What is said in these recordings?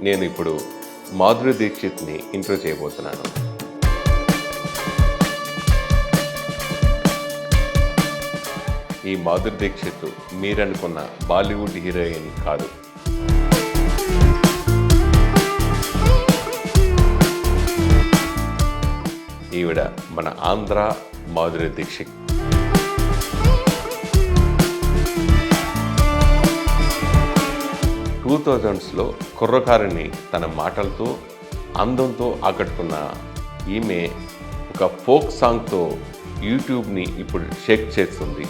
నేను ఇప్పుడు మాధురి దీక్షిత్ని ఇంట్రో చేయబోతున్నాను. ఈ మాధురి దీక్షిత్ మీరనుకున్న బాలీవుడ్ హీరోయిన్ కాదు. ఈవిడ మన ఆంధ్ర మాధురి దీక్షిత్. టూ థౌజండ్స్లో కుర్రకారుని తన మాటలతో అందంతో ఆకట్టుకున్న ఈమె ఒక ఫోక్ సాంగ్తో యూట్యూబ్ని ఇప్పుడు షేక్ చేస్తుంది.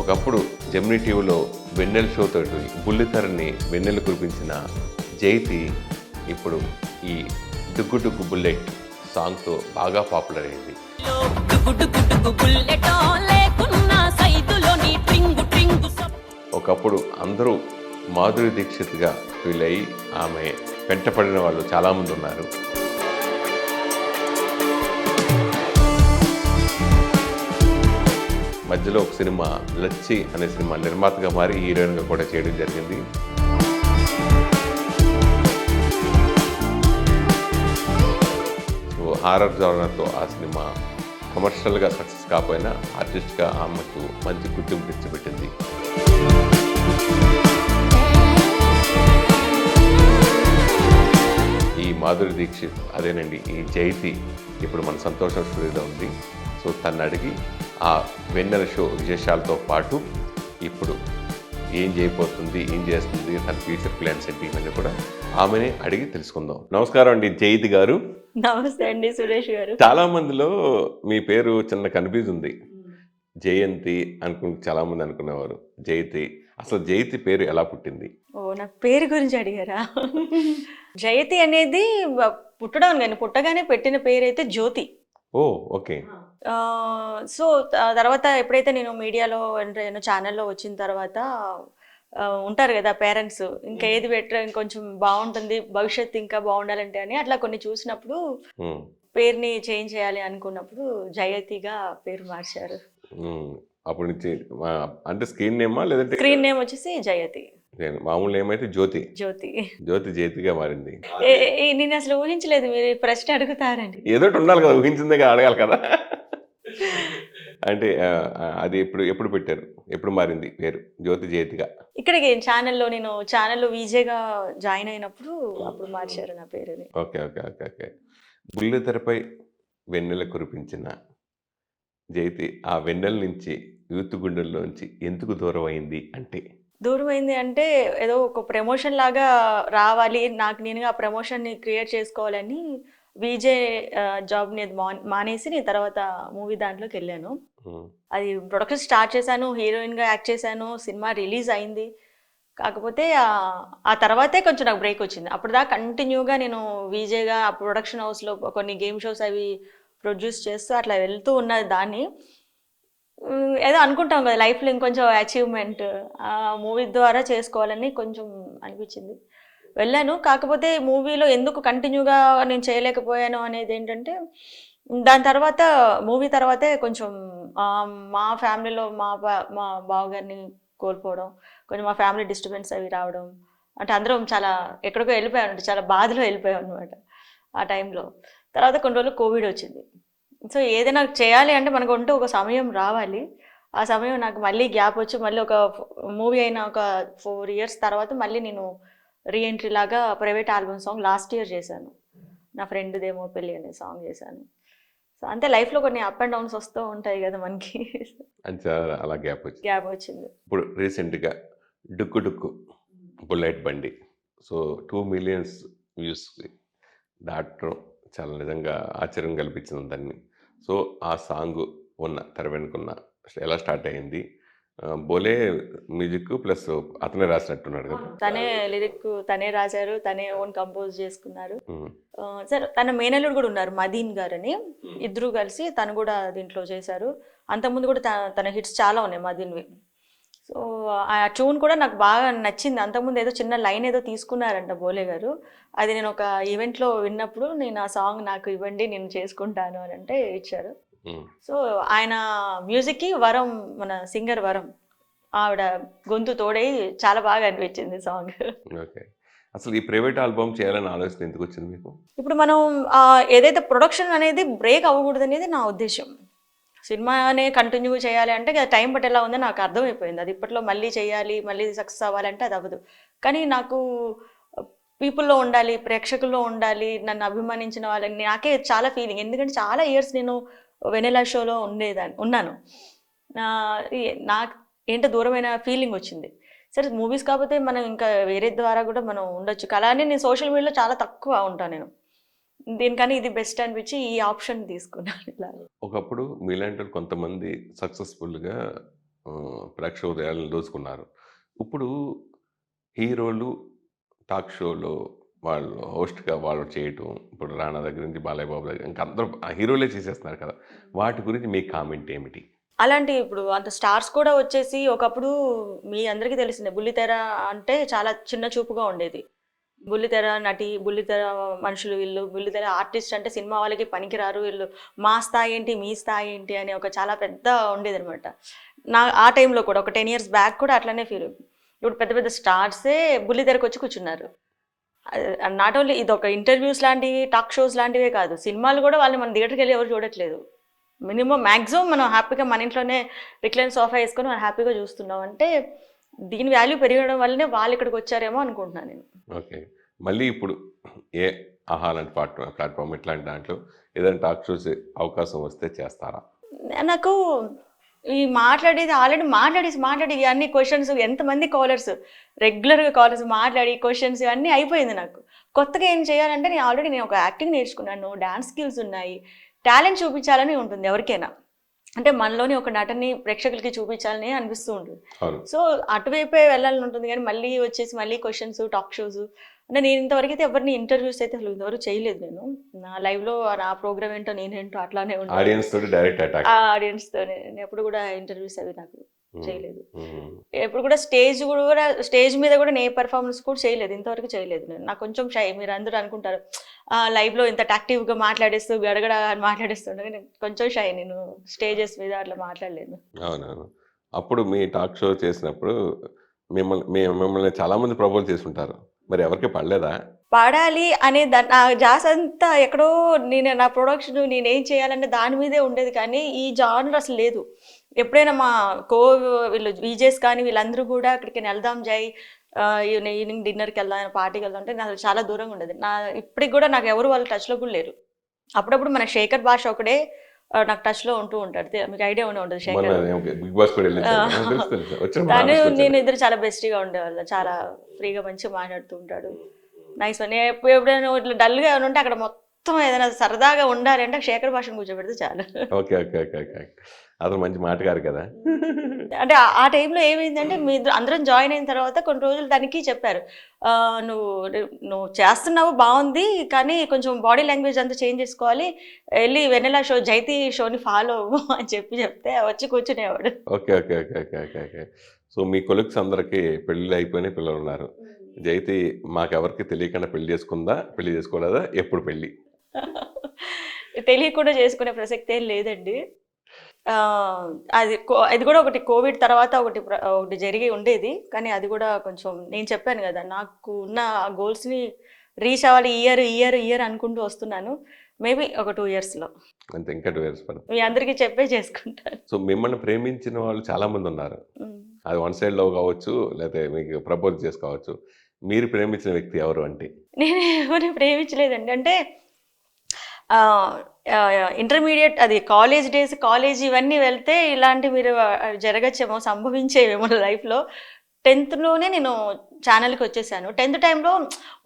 ఒకప్పుడు జెమినీ టీవీలో వెన్నెల షోతో బుల్లితెరని వెన్నెలు కురిపించిన జైతి ఇప్పుడు ఈ డుగ్గు డుగ్గు బుల్లెట్ సాంగ్తో బాగా పాపులర్ అయింది. ఒకప్పుడు అందరూ మాధురి దీక్షిత్గా ఫీల్ అయ్యి ఆమె వెంటపడిన వాళ్ళు చాలామంది ఉన్నారు. మధ్యలో ఒక సినిమా లచ్చి అనే సినిమా నిర్మాతగా మారి హీరోయిన్గా కూడా చేయడం జరిగింది. సో హారర్ జానర్తో ఆ సినిమా కమర్షియల్గా సక్సెస్ కాకపోయినా ఆర్టిస్ట్గా ఆమెకు మంచి గుర్తింపు తెచ్చిపెట్టింది. ఈ మాధురి దీక్షిత్ అదేనండి ఈ జైతి ఇప్పుడు మన సంతోషం స్టూడియోలో ఉంది. సో తను అడిగి ఆ వెన్నెల షో విశేషాలతో పాటు ఇప్పుడు ఏం చేయబోతుంది, ఏం చేస్తుంది, తన ఫ్యూచర్ ప్లాన్స్ ఏంటి ఇవన్నీ కూడా ఆమెనే అడిగి తెలుసుకుందాం. నమస్కారం అండి జయంతి గారు. నమస్తే అండి సురేష్ గారు. చాలా మందిలో మీ పేరు చిన్న కన్ఫ్యూజ్ ఉంది. జయంతి చాలా మంది అనుకునేవారు జయతి. అసలు జయతి పేరు ఎలా పుట్టింది? ఓ నా పేరు గురించి అడిగారా? జయతి అనేది పుట్టడం నేను పుట్టగానే పెట్టిన పేరు అయితే జ్యోతి. ఓ ఓకే. సో తర్వాత ఎప్పుడైతే నేను మీడియాలో ఛానల్లో వచ్చిన తర్వాత ఉంటారు కదా పేరెంట్స్, ఇంకా ఏది బెటర్ ఇంకొంచెం బాగుంటుంది భవిష్యత్తు ఇంకా బాగుండాలంటే అని అట్లా కొన్ని చూసినప్పుడు పేరుని చేంజ్ చేయాలి అనుకున్నప్పుడు జయతిగా పేరు మార్చారు. అప్పటి నుంచి అంటే స్క్రీన్ నేమా లేదంటే స్క్రీన్ నేమ్ వచ్చేసి జయతి, మామూలు నేమ్ అయితే జ్యోతి. జ్యోతి జ్యోతి జయతిగా మారింది. నేను అసలు ఊహించలేదు మీరు ప్రశ్న అడుగుతారండి. ఏదో ఉండాలి కదా, ఊహించిందే అడగాలి కదా. అంటే అది ఎప్పుడు పెట్టారు, ఎప్పుడు మారింది పేరు జ్యోతి జయతిగా? ఇక్కడికి ఛానల్లో విజేగా జాయిన్ అయినప్పుడు అప్పుడు మార్చారు నా పేరుని. Okay okay okay okay. బుల్లితెరపై వెన్నెల కురిపించిన జయతి ఆ వెన్నెల నుంచి యూత్ గుండెల్లోంచి ఎందుకు దూరం అయింది అంటే ఏదో ఒక ప్రమోషన్ లాగా రావాలి, నాకు నేనుగా ఆ ప్రమోషన్ని క్రియేట్ చేసుకోవాలని విజే జాబ్ని మానేసి నేను తర్వాత మూవీ దాంట్లోకి వెళ్ళాను. అది ప్రొడక్షన్ స్టార్ట్ చేశాను, హీరోయిన్గా యాక్ట్ చేశాను, సినిమా రిలీజ్ అయింది. కాకపోతే ఆ తర్వాతే కొంచెం నాకు బ్రేక్ వచ్చింది. అప్పుడు దాకా కంటిన్యూగా నేను విజేగా ఆ ప్రొడక్షన్ హౌస్లో కొన్ని గేమ్ షోస్ అవి ప్రొడ్యూస్ చేస్తూ అట్లా వెళ్తూ ఉన్నది. దాన్ని ఏదో అనుకుంటాం కదా లైఫ్లో ఇంకొంచెం అచీవ్మెంట్ ఆ మూవీ ద్వారా చేసుకోవాలని కొంచెం అనిపించింది, వెళ్ళాను. కాకపోతే మూవీలో ఎందుకు కంటిన్యూగా నేను చేయలేకపోయాను అనేది ఏంటంటే దాని తర్వాత మూవీ తర్వాతే కొంచెం మా ఫ్యామిలీలో మా బావగారిని కోల్పోవడం, కొంచెం మా ఫ్యామిలీ డిస్టర్బెన్స్ అవి రావడం, అంటే అందరం చాలా ఎక్కడికో వెళ్ళిపోయాను, చాలా బాధలో వెళ్ళిపోయాం అనమాట ఆ టైంలో. తర్వాత కొన్ని రోజులు కోవిడ్ వచ్చింది. సో ఏదైనా చేయాలి అంటే మనకు ఒక సమయం రావాలి. ఆ సమయం నాకు మళ్ళీ గ్యాప్ వచ్చి మళ్ళీ ఒక మూవీ అయిన ఒక 4 years తర్వాత మళ్ళీ నేను రీఎంట్రీ లాగా private album song last year చేశాను. నా ఫ్రెండ్దేమో పెళ్ళి అనే సాంగ్ చేశాను. సో అంతే, లైఫ్లో కొన్ని అప్ అండ్ డౌన్స్ వస్తూ ఉంటాయి కదా మనకి. అలా గ్యాప్ వచ్చింది. ఇప్పుడు రీసెంట్గా డుక్కు డుక్కు బుల్లెట్ బండి సో 2 million వ్యూస్ దాటడం చాలా నిజంగా ఆశ్చర్యం కల్పించింది దాన్ని. సో ఆ సాంగ్ తెర వెనుకున్న ఎలా స్టార్ట్ అయింది? బోలే మ్యూజిక్ ప్లస్ అతనే రాసినట్టున్నాడు కదా. తనే లిరిక్ తనే రాశారు, తనే ఓన్ కంపోజ్ చేసుకున్నారు. సార్ తన మేనల్లుడు కూడా ఉన్నారు మదీన్ గారు అని, ఇద్దరు కలిసి తను కూడా దీంట్లో చేశారు. అంతకుముందు కూడా తన హిట్స్ చాలా ఉన్నాయి మదీన్వి. సో ఆ ట్యూన్ కూడా నాకు బాగా నచ్చింది. అంతకుముందు ఏదో చిన్న లైన్ ఏదో తీసుకున్నారంట బోలే గారు, అది నేను ఒక ఈవెంట్లో విన్నప్పుడు నేను ఆ సాంగ్ నాకు ఇవ్వండి నేను చేసుకుంటాను అని అంటే ఇచ్చారు. సో ఆయన మ్యూజిక్కి వరం, మన సింగర్ వరం ఆవిడ గొంతు తోడై చాలా బాగా అనిపించింది సాంగ్. ఓకే. అసలు ఈ ప్రైవేట్ ఆల్బమ్ చేయాలని ఆలోచన ఎందుకు వచ్చింది మీకు? ఇప్పుడు మనం ఏదైతే ప్రొడక్షన్ అనేది బ్రేక్ అవ్వకూడదు అనేది నా ఉద్దేశం. సినిమానే కంటిన్యూ చేయాలి అంటే టైం పట్టేలా ఉందని నాకు అర్థమైపోయింది. అది ఇప్పట్లో మళ్ళీ చేయాలి, మళ్ళీ సక్సెస్ అవ్వాలంటే అది అవ్వదు. కానీ నాకు పీపుల్‌లో ఉండాలి, ప్రేక్షకుల్లో ఉండాలి, నన్ను అభిమానించిన వాళ్ళని నాకే చాలా ఫీలింగ్. ఎందుకంటే చాలా ఇయర్స్ నేను వెన్నెల షోలో ఉన్నాను. నాకు ఏంటో దూరమైన ఫీలింగ్ వచ్చింది. సరే మూవీస్ కాకపోతే మనం ఇంకా వేరే ద్వారా కూడా మనం ఉండొచ్చు. అలానే నేను సోషల్ మీడియాలో చాలా తక్కువ ఉంటాను నేను. దీనికని ఇది బెస్ట్ అనిపించి ఈ ఆప్షన్ తీసుకున్నాను ఇలా. ఒకప్పుడు మీలాంటి కొంతమంది సక్సెస్‌ఫుల్‌గా ప్రేక్షక హృదయాలను దోచుకున్నారు. ఇప్పుడు హీరోలు టాక్ షోలో వాళ్ళు హోస్ట్‌గా వాళ్ళు చేయటం, ఇప్పుడు రానా దగ్గర నుంచి బాలయ్య బాబు దగ్గర ఇంకా అందరూ హీరోలే చేసేస్తున్నారు కదా! వాటి గురించి మీ కామెంట్ ఏమిటి? అలాంటి ఇప్పుడు అంత స్టార్స్ కూడా వచ్చేసి ఒకప్పుడు మీ అందరికీ తెలిసిందే బుల్లితెర అంటే చాలా చిన్న చూపుగా ఉండేది. బుల్లితెర నటి, బుల్లితెర మనుషులు వీళ్ళు, బుల్లితెర ఆర్టిస్ట్ అంటే సినిమా వాళ్ళకి పనికిరారు వీళ్ళు, మా స్థాయి ఏంటి, మీ స్థాయి ఏంటి అని ఒక చాలా పెద్ద ఉండేదనమాట. ఆ టైంలో కూడా ఒక 10 ఇయర్స్ బ్యాక్ కూడా అట్లనే ఫీల్. ఇప్పుడు పెద్ద పెద్ద స్టార్సే బుల్లితెరకు వచ్చి కూర్చున్నారు. నాట్ ఓన్లీ ఇదొక ఇంటర్వ్యూస్ లాంటివి, టాక్ షోస్ లాంటివే కాదు. సినిమాలు కూడా వాళ్ళని మన థియేటర్‌కి వెళ్ళి ఎవరు చూడట్లేదు. మ్యాక్సిమం మనం హ్యాపీగా మన ఇంట్లోనే రిక్లైన్ సోఫా వేసుకొని మనం హ్యాపీగా చూస్తున్నాం. అంటే దీని వాల్యూ పెరగడం వల్లనే వాళ్ళు ఇక్కడికి వచ్చారేమో అనుకుంటున్నాను నేను. ఓకే. మళ్ళీ ఇప్పుడు ఏ ఆహా! లాంటి ప్లాట్‌ఫార్మ్ ఇట్లాంటి దాంట్లో ఏదైనా టాక్ షోస్ అవకాశం వస్తే చేస్తారా? నాకు ఈ మాట్లాడేది ఆల్రెడీ మాట్లాడి అన్ని క్వశ్చన్స్ ఎంతమంది కాలర్స్ రెగ్యులర్గా కాలర్స్ మాట్లాడి క్వశ్చన్స్ అన్నీ అయిపోయింది నాకు. కొత్తగా ఏం చేయాలంటే నేను ఒక యాక్టింగ్ నేర్చుకున్నాను, డాన్స్ స్కిల్స్ ఉన్నాయి, టాలెంట్ చూపించాలని ఉంటుంది ఎవరికైనా. అంటే మనలోని ఒక నటని ప్రేక్షకులకి చూపించాలని అనిపిస్తూ ఉంటుంది. సో అటువైపే వెళ్ళాలని ఉంటుంది కానీ మళ్ళీ వచ్చేసి మళ్ళీ క్వశ్చన్స్ టాక్ షోస్ అంటే నేను ఇంతవరకు అయితే ఎవరిని ఇంటర్వ్యూస్ అయితే అసలు ఇంతవరకు చేయలేదు. నేను నా లైవ్లో నా ప్రోగ్రామ్ ఏంటో నేనేంటో అట్లానే ఉంటాను. ఆడియన్స్తో నేను ఎప్పుడు కూడా ఇంటర్వ్యూస్ అవి నాకు చేయలేదు. ఎప్పుడు కూడా స్టేజ్ మీద కూడా నే పెర్ఫార్మెన్స్ కూడా చేయలేదు, ఇంతవరకు చేయలేదు నేను. నాకు కొంచెం షై. మీరు అందరూ అనుకుంటారు లైవ్లో ఇంత యాక్టివ్గా మాట్లాడేస్తూ గడగడ అని మాట్లాడేస్తుండే, నేను కొంచెం షై. నేను స్టేజెస్ మీద అట్లా మాట్లాడలేను. అవునవును. అప్పుడు మీ టాక్ షో చేసినప్పుడు మిమ్మల్ని చాలామంది ప్రపోజ్ చేసుంటారు. మరి ఎవరికీ పడలేదా? పాడాలి అనే నా ధ్యాస అంతా ఎక్కడో నా ప్రొడక్షన్ నేనేం చేయాలనే దాని మీదే ఉండేది కానీ ఈ జానర్ అసలు లేదు. ఎప్పుడైనా మా వీళ్ళు వీజేస్ కానీ వీళ్ళందరూ కూడా అక్కడికి వెళ్దాం ఈవినింగ్ డిన్నర్కి వెళ్దాం, పార్టీకి వెళ్దాం అంటే నాకు చాలా దూరంగా ఉండేది. ఇప్పటికి కూడా నాకు ఎవరు వాళ్ళు టచ్లో కూడా లేరు. అప్పుడప్పుడు మన శేఖర్ భాష ఒకడే నాకు టచ్లో ఉంటూ ఉంటాడు. మీకు ఐడియా ఉంటుంది శేఖర్. తను నేను ఇద్దరు చాలా బెస్ట్గా ఉండేవాళ్ళు. చాలా ఫ్రీగా మంచిగా మాట్లాడుతూ ఉంటాడు. నైస్. నేను ఎప్పుడైనా ఇట్లా డల్గా ఏమైనా ఉంటే అక్కడ మొత్తం ఏదైనా సరదాగా ఉండాలి అంటే శేఖర్ భాషను కూర్చోబెడితే చాలు. ఓకే ఓకే ఓకే ఓకే అతను మంచి మాటగారు కదా. అంటే ఆ టైంలో ఏమైందంటే మీ అందరం జాయిన్ అయిన తర్వాత కొన్ని రోజులు దానికి చెప్పారు, నువ్వు చేస్తున్నావు బాగుంది కానీ కొంచెం బాడీ లాంగ్వేజ్ అంతా చేంజ్ చేసుకోవాలి, వెళ్ళి వెన్నెల షో జైతి షోని ఫాలో అవ్వు అని చెప్తే వచ్చి కూర్చునేవాడు. Okay okay okay okay okay okay so మీ కొలీగ్స్ అందరికీ పెళ్ళిళ్ళు అయిపోయినాయి, పిల్లలు ఉన్నారు. జైతి మాకెవరికి తెలియకుండా పెళ్లి చేసుకుందా, పెళ్లి చేసుకోలేదా, ఎప్పుడు పెళ్ళి? తెలియకుండా చేసుకునే ప్రసక్తి ఏం లేదండి. అది కూడా ఒకటి కోవిడ్ తర్వాత ఒకటి జరిగి ఉండేది కానీ అది కూడా కొంచెం నేను చెప్పాను కదా నాకు ఉన్న గోల్స్ని రీచ్ అవ్వాలి ఇయర్ అనుకుంటూ వస్తున్నాను. మేబీ ఒక 2 yearsలో అంతే, ఇంకా 2 years పడుతుంది. మీ అందరికీ చెప్పే చేసుకుంటాను. సో మిమ్మల్ని ప్రేమించిన వాళ్ళు చాలా మంది ఉన్నారు. అది వన్ సైడ్ లవ్ కావచ్చు, లేకపోతే మీకు ప్రపోజ్ చేసుకోవచ్చు. మీరు ప్రేమించిన వ్యక్తి ఎవరు అంటే? నేను ఎవరిని ప్రేమించలేదండి. అంటే ఇంటర్మీడియట్ అది కాలేజ్ ఇవన్నీ వెళ్తే ఇలాంటి మీరు జరగచ్చేమో, సంభవించేవేమో లైఫ్లో. 10thలోనే నేను ఛానల్కి వచ్చేసాను. 10th టైంలో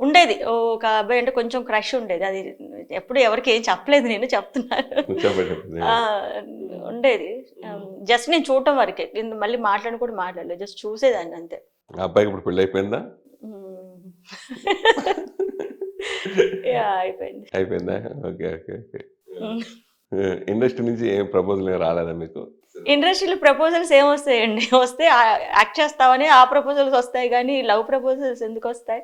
ఉండేది ఒక అబ్బాయి అంటే కొంచెం క్రష్ ఉండేది. అది ఎప్పుడు ఎవరికి ఏం చెప్పలేదు, నేను చెప్తున్నాను. ఉండేది జస్ట్ నేను చూడటం వరకే, మళ్ళీ మాట్లాడలేదు, జస్ట్ చూసేదాన్ని అంతే. అబ్బాయికి ఇప్పుడు పెళ్ళి అయిపోయిందా? అయిపోయిందా? ఓకే ఓకే ఓకే ఇండస్ట్రీ నుంచి ఏం ప్రపోజల్ రాలేదా మీకు? ఇండస్ట్రీలో ప్రపోజల్స్ ఏమొస్తాయండి? వస్తే యాక్ట్ చేస్తామని ఆ ప్రపోజల్స్ వస్తాయి కానీ లవ్ ప్రపోజల్స్ ఎందుకు వస్తాయి?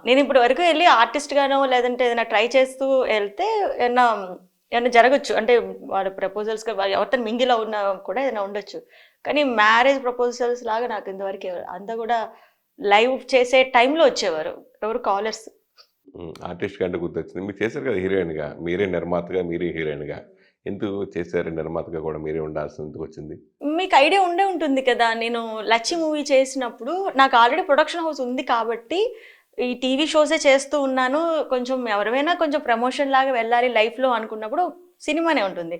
నేను ఇప్పుడు వరకు వెళ్ళి ఆర్టిస్ట్ గానో లేదంటే ఏదైనా ట్రై చేస్తూ వెళ్తే ఏదైనా ఏమైనా జరగచ్చు, అంటే వాళ్ళ ప్రపోజల్స్ ఎవరితో మింగిలో ఉన్నా కూడా ఏదైనా ఉండొచ్చు. కానీ మ్యారేజ్ ప్రపోజల్స్ లాగా నాకు ఇంతవరకు అంతా కూడా లైవ్ చేసే టైంలో వచ్చేవారు ఎవరు కాలర్స్. ఆర్టిస్ట్ కంటే గుర్తొచ్చింది. మీరు చేశారు కదా హీరోయిన్‌గా. మీరే నిర్మాతగా, మీరే హీరోయిన్‌గా. ఎందుకు చేశారు నిర్మాతగా కూడా మీరే ఉండాల్సి ఎందుకు వచ్చింది? మీకు ఐడియా ఉండే ఉంటుంది కదా, నేను లచ్చి మూవీ చేసినప్పుడు నాకు ఆల్రెడీ ప్రొడక్షన్ హౌస్ ఉంది కాబట్టి ఈ టీవీ షోసే చేస్తూ ఉన్నాను. కొంచెం ఎవరైనా కొంచెం ప్రమోషన్ లాగా వెళ్ళాలి లైఫ్లో అనుకున్నప్పుడు సినిమానే ఉంటుంది.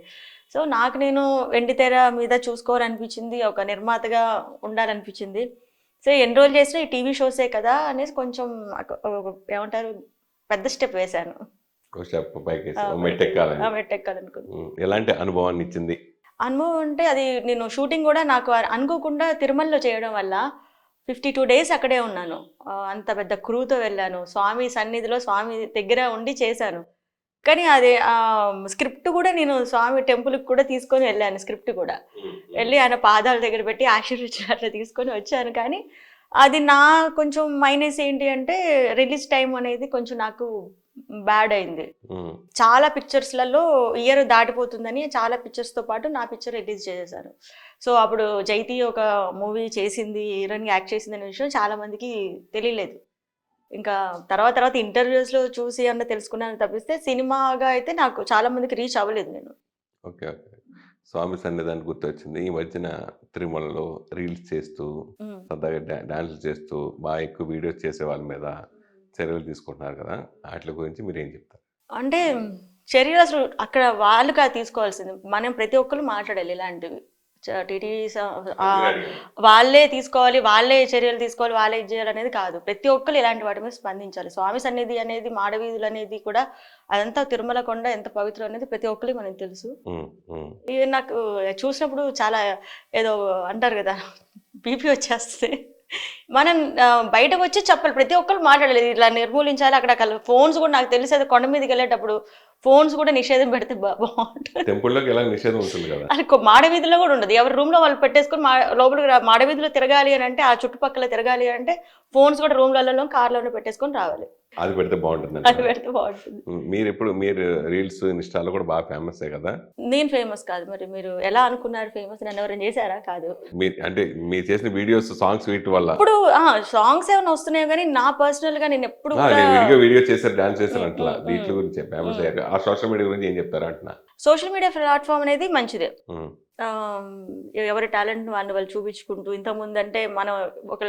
సో నాకు నేను వెండితెర మీద చూసుకోవాలనిపించింది, ఒక నిర్మాతగా ఉండాలనిపించింది. సో ఎన్రోల్ చేసిన ఈ టీవీ షోసే కదా అనేసి కొంచెం ఏమంటారు పెద్ద స్టెప్ వేశాను. ఒక స్టెప్ పైకేసి ఓ మెట్టెక్కాలని. మెట్టెక్కాలనుకున్నాను. ఎలాంటి అనుభవాన్ని ఇచ్చింది? అనుభవం అంటే అది నేను షూటింగ్ కూడా నాకు అనుకోకుండా తిరుమలలో చేయడం వల్ల 52 డేస్ అక్కడే ఉన్నాను. అంత పెద్ద క్రూతో వెళ్ళాను. స్వామి సన్నిధిలో స్వామి దగ్గర ఉండి చేశాను. కానీ అది స్క్రిప్ట్ కూడా నేను స్వామి టెంపుల్కి కూడా తీసుకొని వెళ్ళాను. స్క్రిప్ట్ కూడా వెళ్ళి ఆయన పాదాల దగ్గర పెట్టి ఆశీర్వచనం అట్లా తీసుకొని వచ్చాను. కానీ అది నా కొంచెం మైనస్ ఏంటి అంటే రిలీజ్ టైం అనేది కొంచెం నాకు బ్యాడ్ అయింది. చాలా పిక్చర్స్లలో ఇయర్ దాటిపోతుందని చాలా పిక్చర్స్తో పాటు నా పిక్చర్ రిలీజ్ చేసేసారు. సో అప్పుడు జైతి ఒక మూవీ చేసింది, హీరోయిన్గా యాక్ట్ చేసింది అనే విషయం చాలా మందికి తెలియలేదు. ఇంకా తర్వాత ఇంటర్వ్యూస్లో చూసి అన్న తెలుసుకున్నాను తప్పిస్తే సినిమాగా అయితే నాకు చాలా మందికి రీచ్ అవ్వలేదు నేను. ఓకే. ఓకే. స్వామి సన్నిధానం గుర్తొచ్చింది. ఈ మధ్యన తిరుమలలో రీల్స్ చేస్తూ, సరదాగా డాన్సులు చేస్తూ, బాగా ఎక్కువ వీడియోస్ చేసే వాళ్ళ మీద చర్యలు తీసుకుంటున్నారు కదా! ఆటిల గురించి మీరేం చెప్తారు? అంటే చర్యలు అసలు అక్కడ వాళ్ళుగా తీసుకోవాల్సింది. మనం ప్రతి ఒక్కరు మాట్లాడాలి ఇలాంటివి. టీటీడీ వాళ్ళే తీసుకోవాలి, వాళ్ళే చర్యలు తీసుకోవాలి, వాళ్ళే ఇది చేయాలి అనేది కాదు. ప్రతి ఒక్కరు ఇలాంటి వాటి మీద స్పందించాలి. స్వామి సన్నిధి అనేది, మాడవీధులు అనేది కూడా అదంతా తిరుమల కొండ ఎంత పవిత్రం అనేది ప్రతి ఒక్కరికి మనకు తెలుసు. ఇది నాకు చూసినప్పుడు చాలా ఏదో అంటారు కదా, బీపీ వచ్చేస్తుంది. మనం బయటకు వచ్చి చెప్పాలి, ప్రతి ఒక్కరు మాట్లాడాలి, ఇట్లా నిర్మూలించాలి. అక్కడ ఫోన్స్ కూడా నాకు తెలిసేది కొండ మీదకి వెళ్ళేటప్పుడు ఫోన్స్ కూడా నిషేధం పెడితే బాగుంటుంది. టెంపుల్లోకి ఎలా నిషేధం ఉంటుంది కదా, అది మాడవీధిలో కూడా ఉండదు. ఎవరి రూమ్ లో వాళ్ళు పెట్టేసుకొని లోపలికి మాడవీధిలో తిరగాలి అని అంటే, ఆ చుట్టుపక్కల తిరగాలి అంటే ఫోన్స్ కూడా రూమ్లలో కార్లోనే పెట్టేసుకొని రావాలి. అది పెడితే బాగుంటుంది. అది పెడితే బాగుంటుంది. మీరు రీల్స్ ఇన్స్టాలో కూడా బాగా ఫేమస్ కదా? నేను ఫేమస్ కాదు. మరి మీరు ఎలా అనుకున్నారు ఫేమస్? నన్ను ఎవరైనా చేశారా? కాదు. అంటే మీరు చేసిన వీడియోస్, సాంగ్స్ వీటి వల్ల ఇప్పుడు సాంగ్స్ ఏమైనా వస్తున్నాయో కానీ నా పర్సనల్ గా నేను ఎప్పుడు వీడియో చేశారు, డాన్స్ చేశారు అంటలా, వీటి గురించి ఫేమస్ అయ్యారు. ఆ సోషల్ మీడియా గురించి ఏం చెప్తారు అంటున్నా? సోషల్ మీడియా ప్లాట్ఫామ్ అనేది మంచిదే. ఎవరి టాలెంట్ వాళ్ళు చూపించుకుంటూ, ఇంతకుముందు అంటే మనం ఒక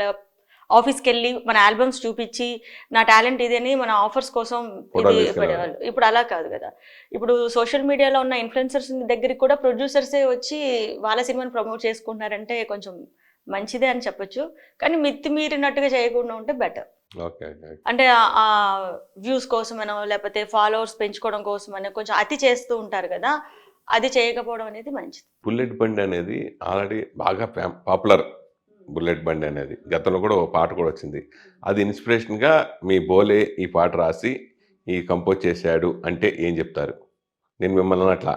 ఆఫీస్కి వెళ్ళి మన ఆల్బమ్స్ చూపించి నా టాలెంట్ ఇది అని మన ఆఫర్స్ కోసం ఇది పడేవాళ్ళు. ఇప్పుడు అలా కాదు కదా. ఇప్పుడు సోషల్ మీడియాలో ఉన్న ఇన్ఫ్లుయెన్సర్స్ దగ్గరికి కూడా ప్రొడ్యూసర్సే వచ్చి వాళ్ళ సినిమాని ప్రమోట్ చేసుకుంటున్నారంటే కొంచెం మంచిదే అని చెప్పొచ్చు. కానీ మితిమీరినట్టుగా చేయకుండా ఉంటే బెటర్. అంటే ఆ వ్యూస్ కోసమనో లేకపోతే ఫాలోవర్స్ పెంచుకోవడం కోసమనో కొంచెం అతి చేస్తూ ఉంటారు కదా, అది చేయకపోవడం అనేది మంచిది. బుల్లెట్ బండి అనేది ఆల్రెడీ బాగా పాపులర్. బుల్లెట్ బండి అనేది గతంలో కూడా ఒక పాట కూడా వచ్చింది. అది ఇన్స్పిరేషన్గా మీ బోలే ఈ పాట రాసి ఈ కంపోజ్ చేశాడు అంటే ఏం చెప్తారు? నేను మిమ్మల్ని అట్లా